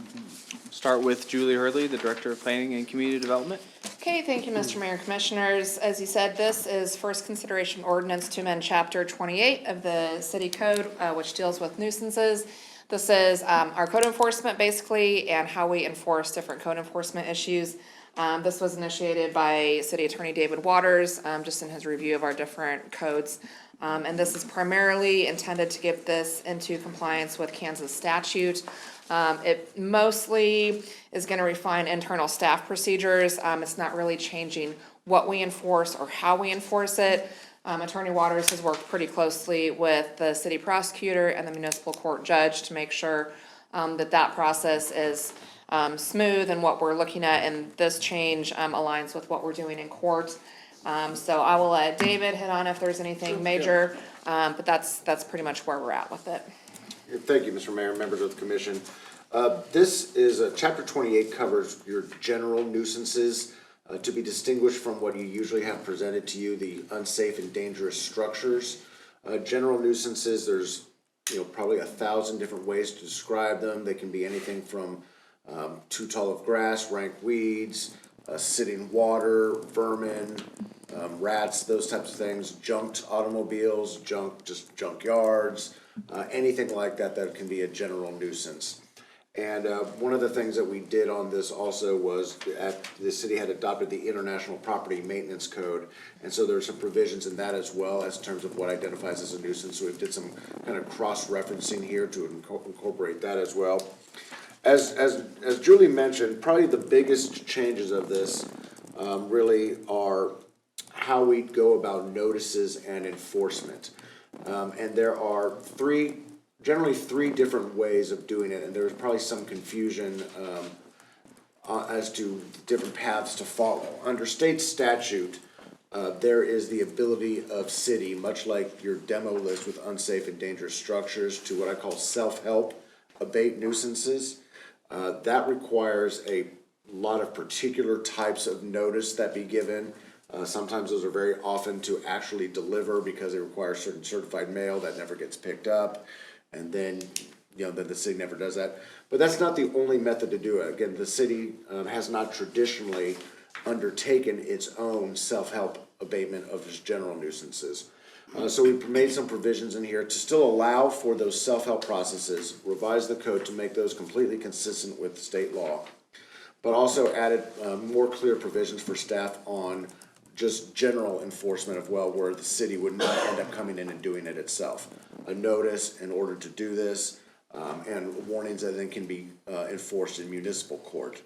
Start with Julie Hurley, the Director of Planning and Community Development. Okay, thank you, Mr. Mayor and Commissioners. As you said, this is first consideration ordinance to amend Chapter 28 of the City Code, which deals with nuisances. This is our code enforcement, basically, and how we enforce different code enforcement issues. This was initiated by City Attorney David Waters, just in his review of our different codes. And this is primarily intended to get this into compliance with Kansas statute. It mostly is gonna refine internal staff procedures. It's not really changing what we enforce or how we enforce it. Attorney Waters has worked pretty closely with the city prosecutor and the municipal court judge to make sure that process is smooth, and what we're looking at in this change aligns with what we're doing in court. So I will let David hit on if there's anything major, but that's pretty much where we're at with it. Thank you, Mr. Mayor, members of the commission. This is, chapter 28 covers your general nuisances, to be distinguished from what you usually have presented to you, the unsafe and dangerous structures. General nuisances, there's, probably 1,000 different ways to describe them. They can be anything from too tall of grass, rank weeds, sitting water, vermin, rats, those types of things, junked automobiles, junk yards, anything like that that can be a general nuisance. And one of the things that we did on this also was the city had adopted the International Property Maintenance Code, and so there are some provisions in that as well as in terms of what identifies as a nuisance. So we did some kind of cross-referencing here to incorporate that as well. As Julie mentioned, probably the biggest changes of this really are how we go about notices and enforcement. And there are generally three different ways of doing it, and there's probably some confusion as to different paths to follow. Under state statute, there is the ability of city, much like your demo list with unsafe and dangerous structures, to what I call self-help abate nuisances. That requires a lot of particular types of notice that be given. Sometimes those are very often to actually deliver because they require certain certified mail that never gets picked up. And then, then the city never does that. But that's not the only method to do it. Again, the city has not traditionally undertaken its own self-help abatement of its general nuisances. So we've made some provisions in here to still allow for those self-help processes, revise the code to make those completely consistent with state law, but also added more clear provisions for staff on just general enforcement of where the city would not end up coming in and doing it itself. A notice in order to do this, and warnings that then can be enforced in municipal court.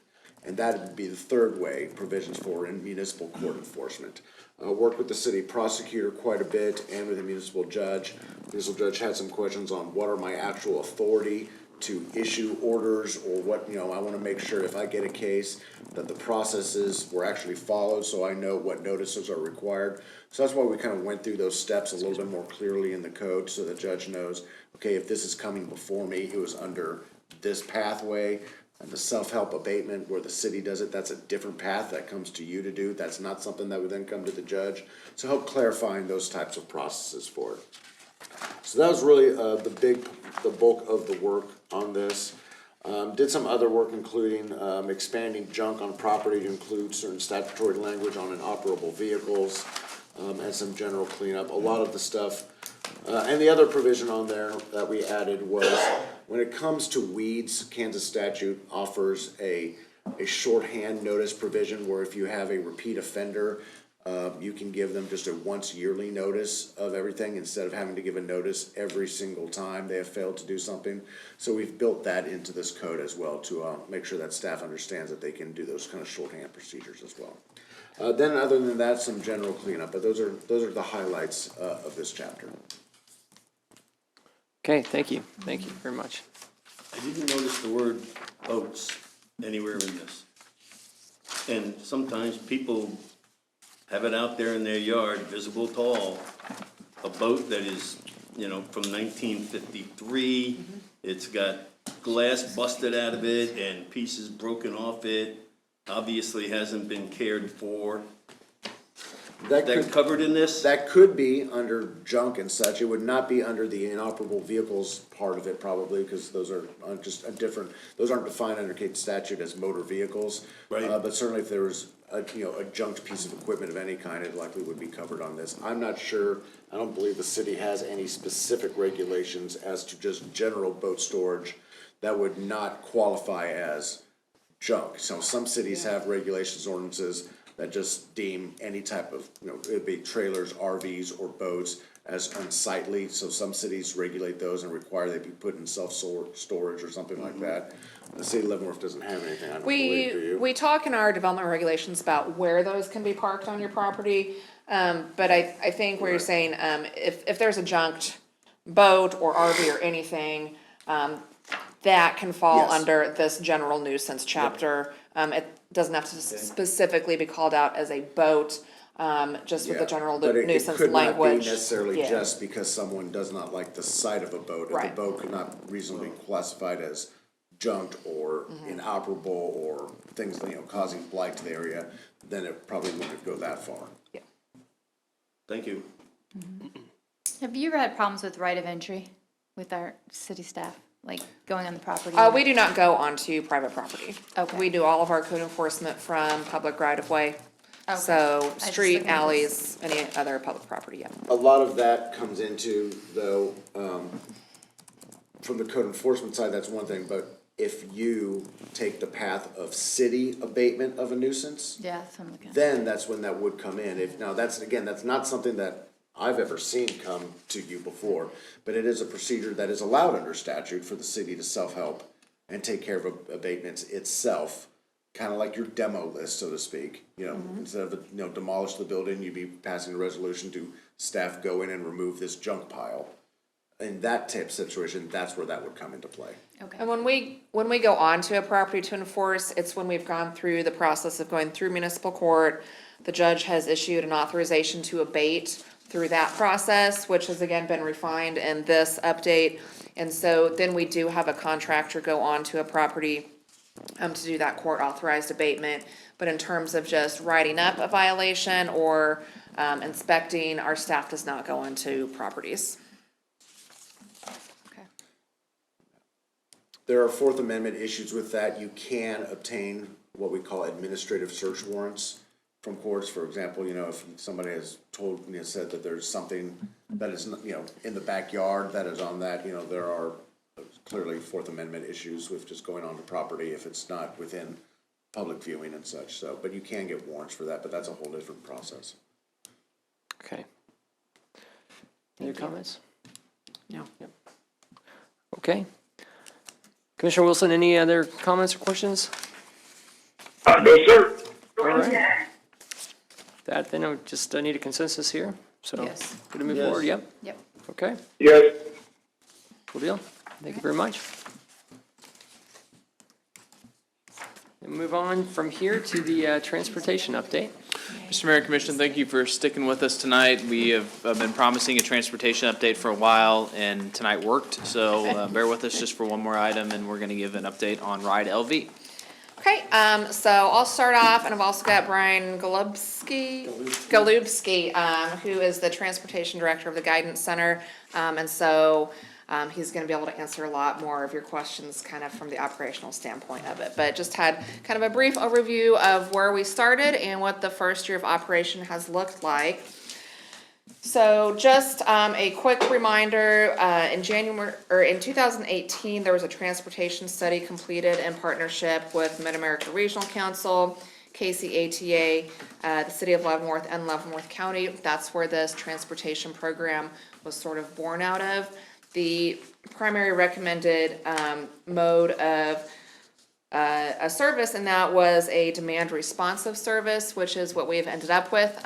And that would be the third way, provisions for in municipal court enforcement. Worked with the city prosecutor quite a bit and with the municipal judge. The municipal judge had some questions on what are my actual authority to issue orders, or what, I want to make sure if I get a case that the processes were actually followed, so I know what notices are required. So that's why we kind of went through those steps a little bit more clearly in the code, so the judge knows, okay, if this is coming before me, it was under this pathway. And the self-help abatement where the city does it, that's a different path that comes to you to do. That's not something that would then come to the judge. So help clarifying those types of processes for it. So that was really the bulk of the work on this. Did some other work, including expanding junk on property to include certain statutory language on inoperable vehicles, and some general cleanup. A lot of the stuff, and the other provision on there that we added was when it comes to weeds, Kansas statute offers a shorthand notice provision where if you have a repeat offender, you can give them just a once yearly notice of everything instead of having to give a notice every single time they have failed to do something. So we've built that into this code as well to make sure that staff understands that they can do those kind of shorthand procedures as well. Then other than that, some general cleanup, but those are the highlights of this chapter. Okay, thank you very much. I didn't notice the word boats anywhere in this. And sometimes people have it out there in their yard, visible tall, a boat that is, from 1953. It's got glass busted out of it and pieces broken off it. Obviously hasn't been cared for. That covered in this? That could be under junk and such. It would not be under the inoperable vehicles part of it probably, because those are just a different, those aren't defined under Kansas statute as motor vehicles. Right. But certainly if there was a junked piece of equipment of any kind, it likely would be covered on this. I'm not sure, I don't believe the city has any specific regulations as to just general boat storage that would not qualify as junk. So some cities have regulations, ordinances that just deem any type of, it'd be trailers, RVs, or boats as unsightly, so some cities regulate those and require they be put in self-storage or something like that. The city of Leavenworth doesn't have anything, I don't believe, do you? We talk in our development regulations about where those can be parked on your property. But I think where you're saying, if there's a junked boat or RV or anything, that can fall Yes. under this general nuisance chapter. It doesn't have to specifically be called out as a boat, just with the Yeah, general but it nuisance could not be language. necessarily Yeah. just because someone does not like the sight of a boat. If Right. the boat could not reasonably be classified as junked or inoperable or things, causing blight to the area, then it probably wouldn't go that far. Thank you. Have you ever had problems with right of entry with our city staff, like going on the property? We do not go onto private property. Okay. We do all of our code enforcement from public right of way. Okay. So just street, looking at alleys, any other public property, yeah. A lot of that comes into, though, from the code enforcement side, that's one thing, but if you take the path of city abatement of a nuisance, Yeah, that's what I'm looking at. then that's when that would come in. Now, that's not something that I've ever seen come to you before, but it is a procedure that is allowed under statute for the city to self-help and take care of abatements itself, kind of like your demo list, so to speak. Instead of, demolish the building, you'd be passing a resolution to staff go in and remove this junk pile. In that type of situation, that's where that would come into play. Okay. And when we go onto a property to enforce, it's when we've gone through the process of going through municipal court. The judge has issued an authorization to abate through that process, which has again been refined in this update. And so then we do have a contractor go onto a property to do that court authorized abatement. But in terms of just writing up a violation or inspecting, our staff does not go onto properties. There are Fourth Amendment issues with that. You can obtain what we call administrative search warrants from courts. For example, if somebody has said that there's something that is, in the backyard that is on that, there are clearly Fourth Amendment issues with just going onto property if it's not within public viewing and such. So, but you can get warrants for that, but that's a whole different process. Okay. Any other comments? No. Yep. Okay. Commissioner Wilson, any other comments or questions? No, sir. All right. That, then I just need a consensus here, so. Yes. Good to move Yes. forward, yep, Yep. okay, Yes. cool deal, thank you very much. And move on from here to the transportation update. Mr. Mayor and Commission, thank you for sticking with us tonight. We have been promising a transportation update for a while, and tonight worked. So bear with us just for one more item, and we're going to give an update on Ride LV. Okay, so I'll start off, and I've also got Brian Galubsky, who is the Transportation Director of the Guidance Center. And so he's gonna be able to answer a lot more of your questions kind of from the operational standpoint of it. But just had kind of a brief overview of where we started and what the first year of operation has looked like. So just a quick reminder, in 2018, there was a transportation study completed in partnership with Mid-America Regional Council, KCATA, the City of Leavenworth, and Leavenworth County. That's where this transportation program was sort of born out of. The primary recommended mode of a service, and that was a demand responsive service, which is what we've ended up with,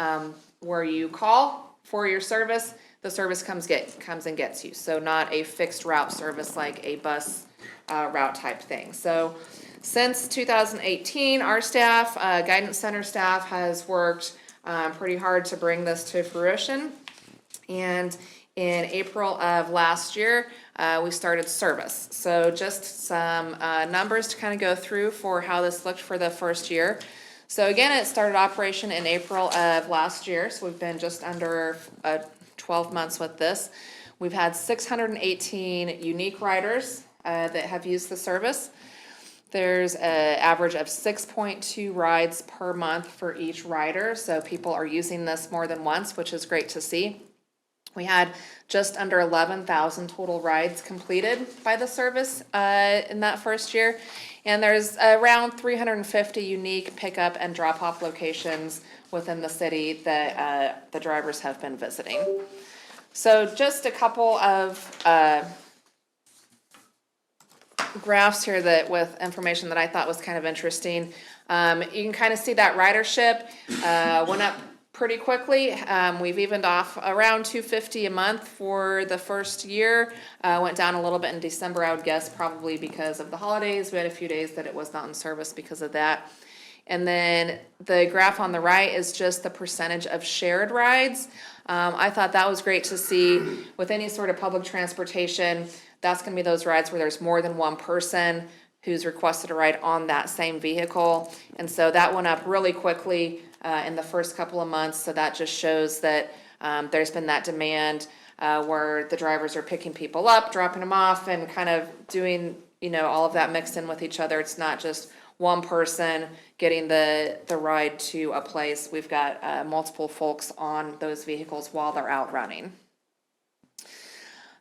where you call for your service, the service comes and gets you. So not a fixed route service like a bus route type thing. So since 2018, our staff, Guidance Center staff, has worked pretty hard to bring this to fruition. And in April of last year, we started service. So just some numbers to kind of go through for how this looked for the first year. So again, it started operation in April of last year, so we've been just under 12 months with this. We've had 618 unique riders that have used the service. There's an average of 6.2 rides per month for each rider, so people are using this more than once, which is great to see. We had just under 11,000 total rides completed by the service in that first year. And there's around 350 unique pickup and drop-off locations within the city that the drivers have been visiting. So just a couple of graphs here that with information that I thought was kind of interesting. You can kind of see that ridership went up pretty quickly. We've evened off around 250 a month for the first year. Went down a little bit in December, I would guess, probably because of the holidays. We had a few days that it was not in service because of that. And then the graph on the right is just the percentage of shared rides. I thought that was great to see with any sort of public transportation. That's going to be those rides where there's more than one person who's requested a ride on that same vehicle. And so that went up really quickly in the first couple of months. So that just shows that there's been that demand where the drivers are picking people up, dropping them off, and kind of doing, all of that mixed in with each other. It's not just one person getting the ride to a place. We've got multiple folks on those vehicles while they're out running.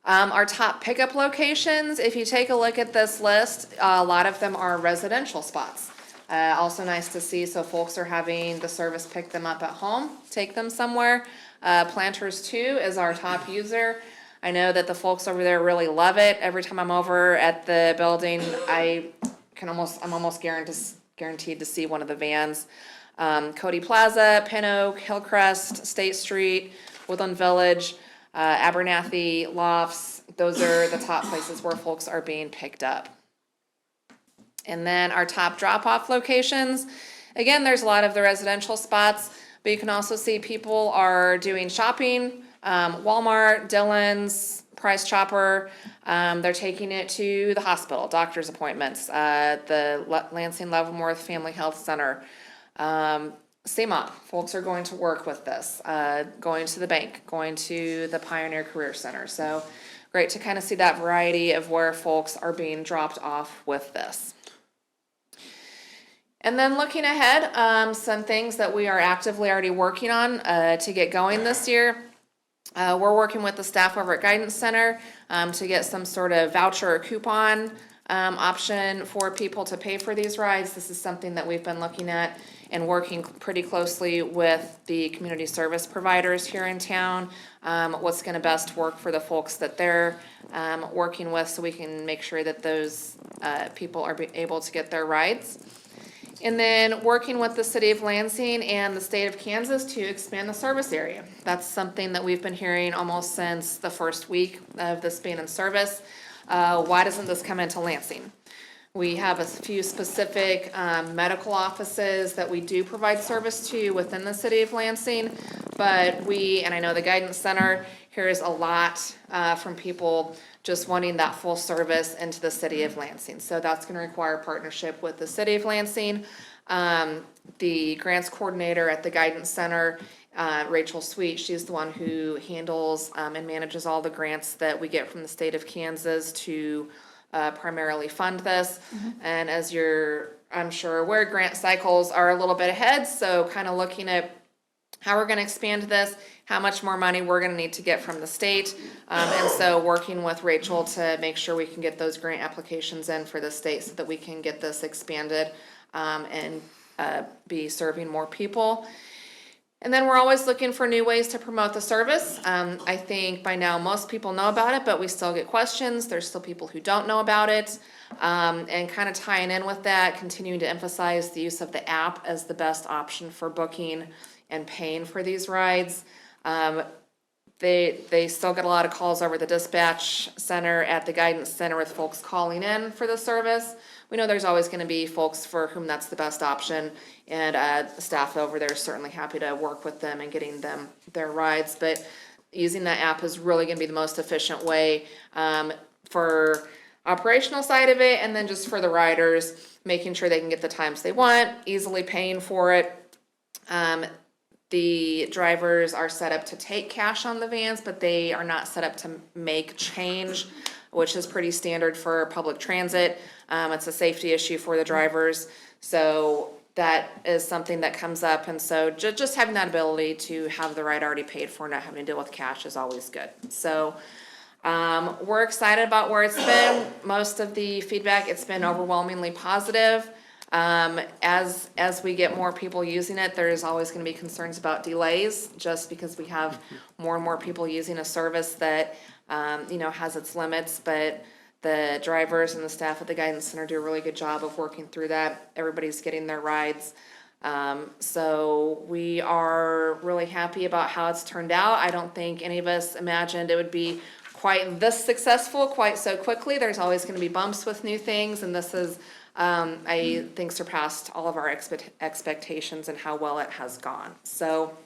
Our top pickup locations, if you take a look at this list, a lot of them are residential spots. Also nice to see, so folks are having the service pick them up at home, take them somewhere. Planters 2 is our top user. I know that the folks over there really love it. Every time I'm over at the building, I'm almost guaranteed to see one of the vans. Cody Plaza, Pin Oak, Hillcrest, State Street, Woodland Village, Abernathy, Lofts, those are the top places where folks are being picked up. And then our top drop-off locations, again, there's a lot of the residential spots, but you can also see people are doing shopping, Walmart, Dillon's, Price Chopper, they're taking it to the hospital, doctor's appointments, the Lansing Leavenworth Family Health Center, CMOP, folks are going to work with this, going to the bank, going to the Pioneer Career Center. So great to kind of see that variety of where folks are being dropped off with this. And then looking ahead, some things that we are actively already working on to get going this year. We're working with the staff over at Guidance Center to get some sort of voucher or coupon option for people to pay for these rides. This is something that we've been looking at and working pretty closely with the community service providers here in town. What's going to best work for the folks that they're working with, so we can make sure that those people are able to get their rides. And then working with the city of Lansing and the state of Kansas to expand the service area. That's something that we've been hearing almost since the first week of this being in service. Why doesn't this come into Lansing? We have a few specific medical offices that we do provide service to within the city of Lansing, but and I know the Guidance Center hears a lot from people just wanting that full service into the city of Lansing. So that's going to require partnership with the city of Lansing. The grants coordinator at the Guidance Center, Rachel Sweet, she's the one who handles and manages all the grants that we get from the state of Kansas to primarily fund this. And as I'm sure aware, grant cycles are a little bit ahead, so kind of looking at how we're going to expand this, how much more money we're going to need to get from the state, and so working with Rachel to make sure we can get those grant applications in for the state so that we can get this expanded and be serving more people. And then we're always looking for new ways to promote the service. I think by now most people know about it, but we still get questions. There's still people who don't know about it. And kind of tying in with that, continuing to emphasize the use of the app as the best option for booking and paying for these rides. They still get a lot of calls over the dispatch center at the Guidance Center with folks calling in for the service. We know there's always going to be folks for whom that's the best option, and the staff over there is certainly happy to work with them and getting them their rides, but using that app is really going to be the most efficient way for operational side of it, and then just for the riders, making sure they can get the times they want, easily paying for it. The drivers are set up to take cash on the vans, but they are not set up to make change, which is pretty standard for public transit. It's a safety issue for the drivers, so that is something that comes up, and so just having that ability to have the ride already paid for, not having to deal with cash, is always good. So we're excited about where it's been. Most of the feedback, it's been overwhelmingly positive. As we get more people using it, there's always gonna be concerns about delays, just because we have more and more people using a service that, has its limits, but the drivers and the staff at the guidance center do a really good job of working through that. Everybody's getting their rides. So we are really happy about how it's turned out. I don't think any of us imagined it would be quite this successful quite so quickly. There's always gonna be bumps with new things, and this is, I think, surpassed all of our expectations and how well it has gone. So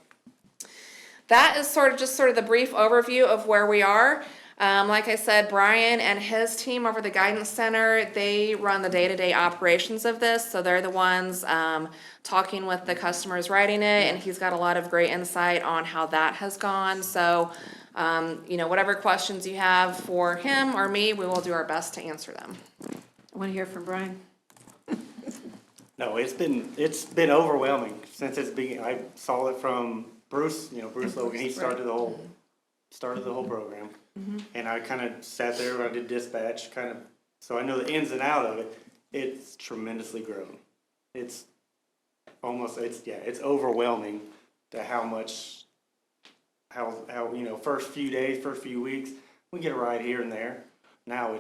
that is sort of the brief overview of where we are. Like I said, Brian and his team over the guidance center, they run the day-to-day operations of this, so they're the ones talking with the customers writing it, and he's got a lot of great insight on how that has gone. So, whatever questions you have for him or me, we will do our best to answer them. I want to hear from Brian. No, it's been overwhelming since it's began. I saw it from Bruce, Bruce Logan. He started the whole program, and I kind of sat there when I did dispatch, so I know the ins and out of it. It's tremendously grown. It's overwhelming to how first few days, first few weeks we get a ride here and there. Now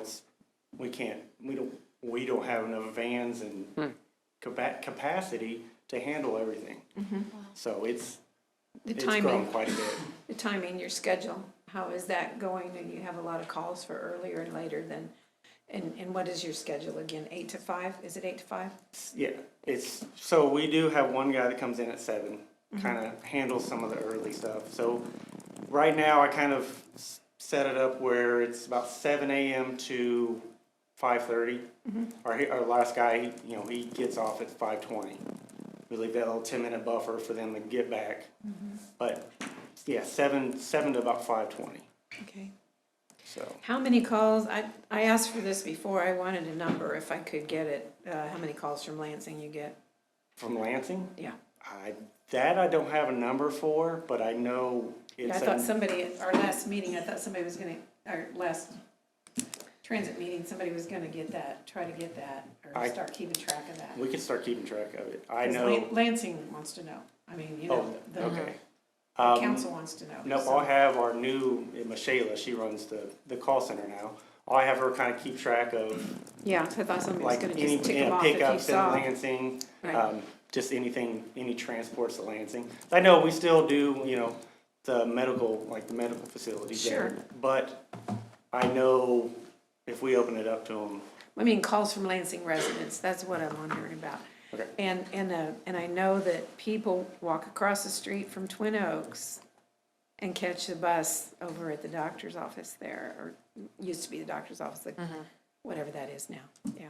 we don't have enough vans and capacity to handle everything. So it's grown quite a bit. The timing, your schedule, how is that going? And you have a lot of calls for earlier and later than, and what is your schedule again? 8 to 5? Is it 8 to 5? Yeah, so we do have one guy that comes in at 7, kind of handles some of the early stuff. So right now I kind of set it up where it's about 7 a.m. to 5:30. Our last guy, he gets off at 5:20. We leave that little 10-minute buffer for them to get back. But yeah, 7 to about 5:20. Okay. So how many calls? I asked for this before. I wanted a number if I could get it. How many calls from Lansing you get? From Lansing? Yeah. I don't have a number for, but I know it's. I thought somebody at our last meeting. I thought somebody was going to our last transit meeting. Somebody was going to get that. Try to get that, or start keeping track of that. We can start keeping track of it. I know. Lansing wants to know. I mean, okay. The council wants to know. No, so. I'll have our new, Michela, she runs the call center now. I'll have her kind of keep track of. Yeah, I thought somebody was going to any just tick them off if you pickups in saw. Lansing, Right. just any transports to Lansing. I know we still do, the medical facilities Sure. there. But I know if we open it up to them. I mean, calls from Lansing residents, that's what I'm wondering about. Okay. And I know that people walk across the street from Twin Oaks and catch the bus over at the doctor's office there, or used to be the doctor's office, whatever that is now, yeah.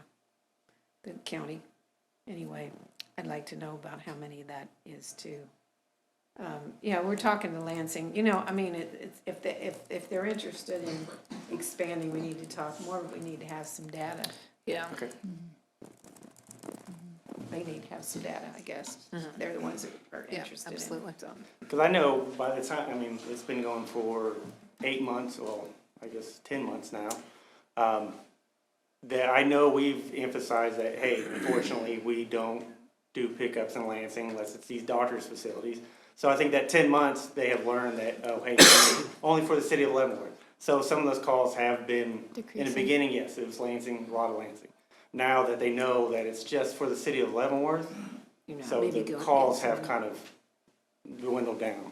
The county, anyway, I'd like to know about how many that is too. Yeah, we're talking to Lansing, I mean, if they're interested in expanding, we need to talk more, but we need to have some data. Yeah. Okay. They need to have some data, I guess. They're the ones that are interested in it. absolutely. So. Because I know by the time, it's been going for 8 months, well, I guess 10 months now. That I know we've emphasized that, hey, unfortunately, we don't do pickups in Lansing unless it's these doctors' facilities. So I think that 10 months, they have learned that, hey, only for the city of Leavenworth. So some of those calls have been, in the beginning, yes, it was Lansing, a lot of Lansing. Now that they know that it's just for the city of Leavenworth, so the calls have kind of dwindled down.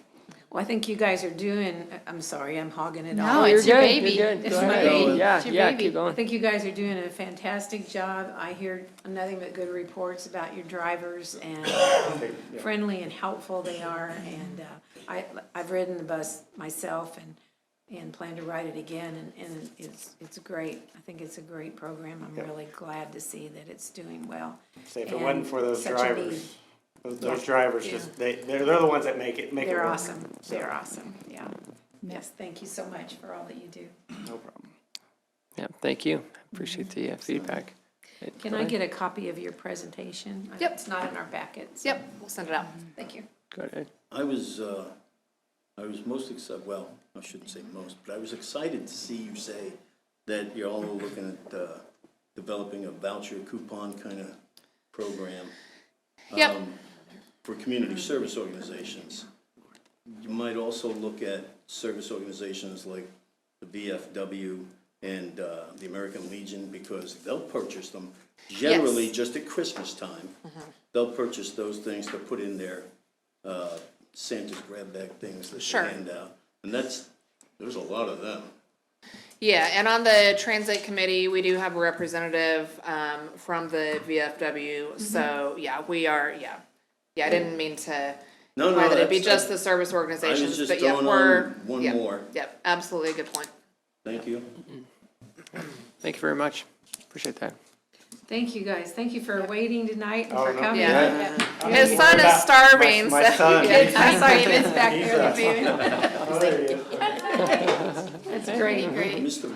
Well, I think you guys are doing, I'm sorry, I'm hogging it all. No, it's your baby. You're good. It's Go my ahead. baby. Yeah, keep I going. think you guys are doing a fantastic job. I hear nothing but good reports about your drivers and how friendly and helpful they are. And I've ridden the bus myself and plan to ride it again, and it's great. I think it's a great program. I'm really glad to see that it's doing well. Say if it wasn't for those Such a need. drivers, those drivers just they're the ones that make it They're work. awesome. So, They're awesome. Yeah. Yes. Thank you so much for all that you do. no problem. Yeah, thank you. Appreciate the feedback. Can I get a copy of your presentation? Yep. It's not in our packets. Yep, we'll send it out. Thank you. Go ahead. I was most excited, well, I shouldn't say most, but I was excited to see you say that you're all looking at developing a voucher coupon kind of program. Yep. For community service organizations. You might also look at service organizations like the VFW and the American Legion, because they'll purchase them generally Yes. just at Christmas time. They'll purchase those things to put in their Santa's grab bag things that Sure. they hand out. And there's a lot of them. Yeah, and on the transit committee, we do have a representative from the VFW. So, yeah, we are, yeah. Yeah, I didn't mean to No, imply that it'd be that's- just the service organizations, just but yeah, throwing we're. on one yeah, more. Yep, absolutely a good point. Thank you. Thank you very much. Appreciate that. Thank you, guys. Thank you for waiting tonight and Oh, for no. coming. Yeah. I'm His worried son is about starving, my so. son. I'm sorry, David's back there, the baby. Oh, there he is. That's great, great. Mr.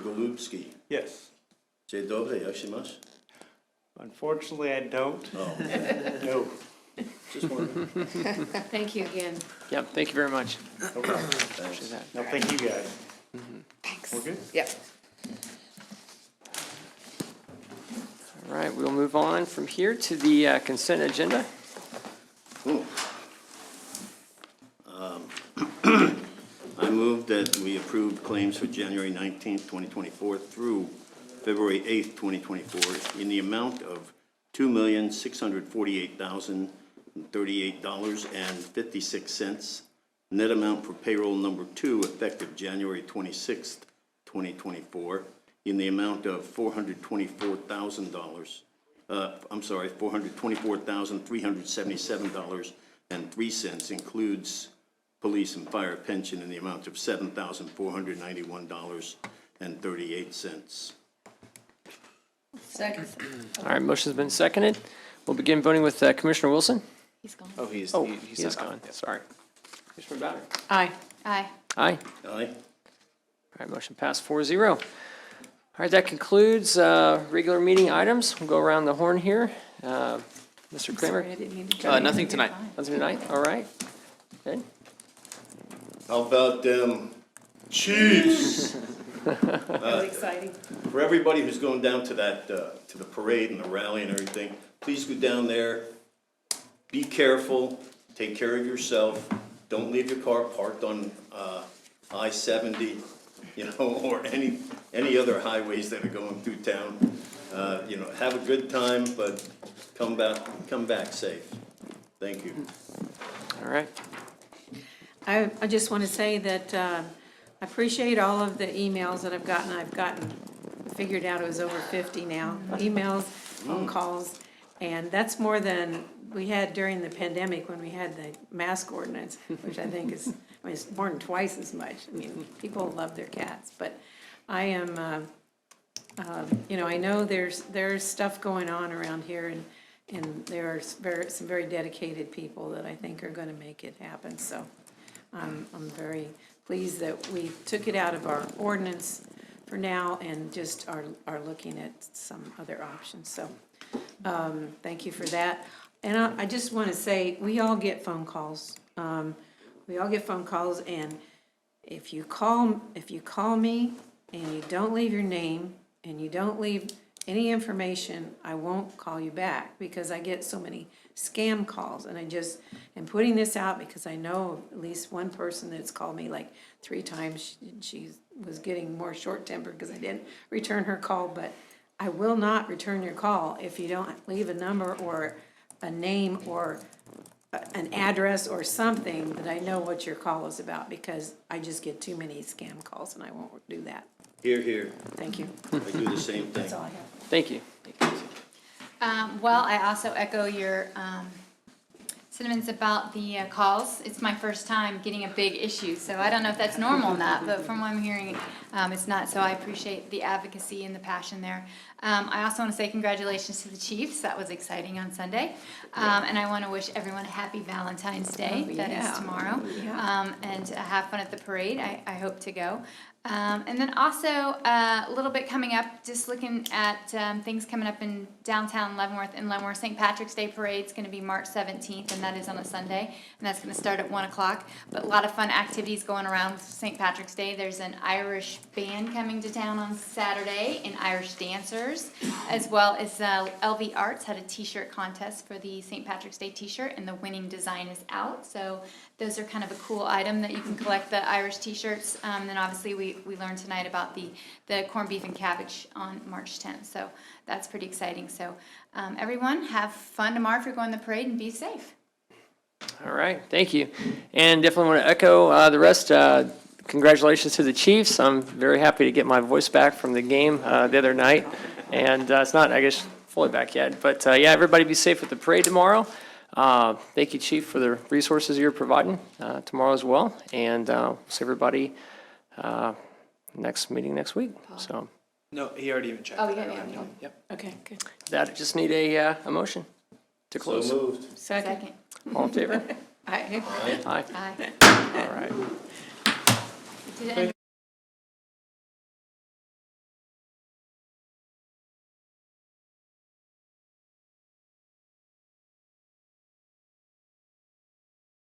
Golubski, Yes. dzień dobry, jak się masz? Unfortunately, I don't. Oh, No. just wondering. Thank you again. Yep, thank you very much. No problem. Appreciate that. No, thank you guys. Thanks. We're good? Yep. All right, we'll move on from here to the consent agenda. Ooh. I move that we approve claims for January 19th, 2024 through February 8th, 2024 in the amount of $2,648,038.56. Net amount for payroll number 2 effective January 26th, 2024 in the amount of $424,000. $424,377.03 includes police and fire pension in the amount of $7,491.38. Second. All right, motion's been seconded. We'll begin voting with Commissioner Wilson. He's gone. Oh, he's Oh, he is gone, sorry. Commissioner Bowder. Aye. Aye. Aye. Aye. All right, motion passed 4-0. All right, that concludes regular meeting items. We'll go around the horn here. Mr. Kramer? Sorry, I didn't mean to cut you. Nothing tonight. Nothing tonight, all right. Good. How about them Chiefs? That's exciting. For everybody who's going down to that, to the parade and the rally and everything, please go down there. Be careful, take care of yourself. Don't leave your car parked on I-70, or any other highways that are going through town. Have a good time, but come back safe. Thank you. All right. I just want to say that I appreciate all of the emails that I've gotten. Figured out it was over 50 now. Emails, phone calls, and that's more than we had during the pandemic when we had the mask ordinance, which I think is, it's more than twice as much. I mean, people love their cats, but I am, I know there's stuff going on around here, and there are some very dedicated people that I think are going to make it happen. So I'm very pleased that we took it out of our ordinance for now and just are looking at some other options. So thank you for that. And I just want to say, we all get phone calls. We all get phone calls, and if you call me and you don't leave your name and you don't leave any information, I won't call you back because I get so many scam calls. And I just am putting this out because I know at least one person that's called me like 3 times. She was getting more short-tempered because I didn't return her call, but I will not return your call if you don't leave a number or a name or an address or something that I know what your call is about, because I just get too many scam calls and I won't do that. Here, here. Thank you. I do the same thing. That's all I have. Thank you. Well, I also echo your sentiments about the calls. It's my first time getting a big issue, so I don't know if that's normal or not, but from what I'm hearing, it's not. So I appreciate the advocacy and the passion there. I also want to say congratulations to the Chiefs. That was exciting on Sunday. And I want to wish everyone a happy Valentine's Day. That is tomorrow. And have fun at the parade. I hope to go. And then also a little bit coming up, just looking at things coming up in downtown Leavenworth. In Leavenworth, St. Patrick's Day Parade is going to be March 17th, and that is on a Sunday, and that's going to start at 1 o'clock. But a lot of fun activities going around St. Patrick's Day. There's an Irish band coming to town on Saturday, an Irish dancer, sponsors, as well as LV Arts had a t-shirt contest for the St. Patrick's Day t-shirt, and the winning design is out. So those are kind of a cool item that you can collect, the Irish t-shirts. Then obviously we learned tonight about the corned beef and cabbage on March 10th. So that's pretty exciting. So everyone, have fun tomorrow if you're going to the parade, and be safe. All right, thank you. And definitely want to echo the rest. Congratulations to the Chiefs. I'm very happy to get my voice back from the game the other night. And it's not, I guess, fully back yet. But yeah, everybody be safe with the parade tomorrow. Thank you, Chief, for the resources you're providing tomorrow as well. And see everybody next meeting next week. So No, he already even checked. Oh, that. yeah, yeah. Yep. Okay, good. that just need a motion to close. So moved. Second. All in favor? Aye. Aye. Aye. All right. Did it end?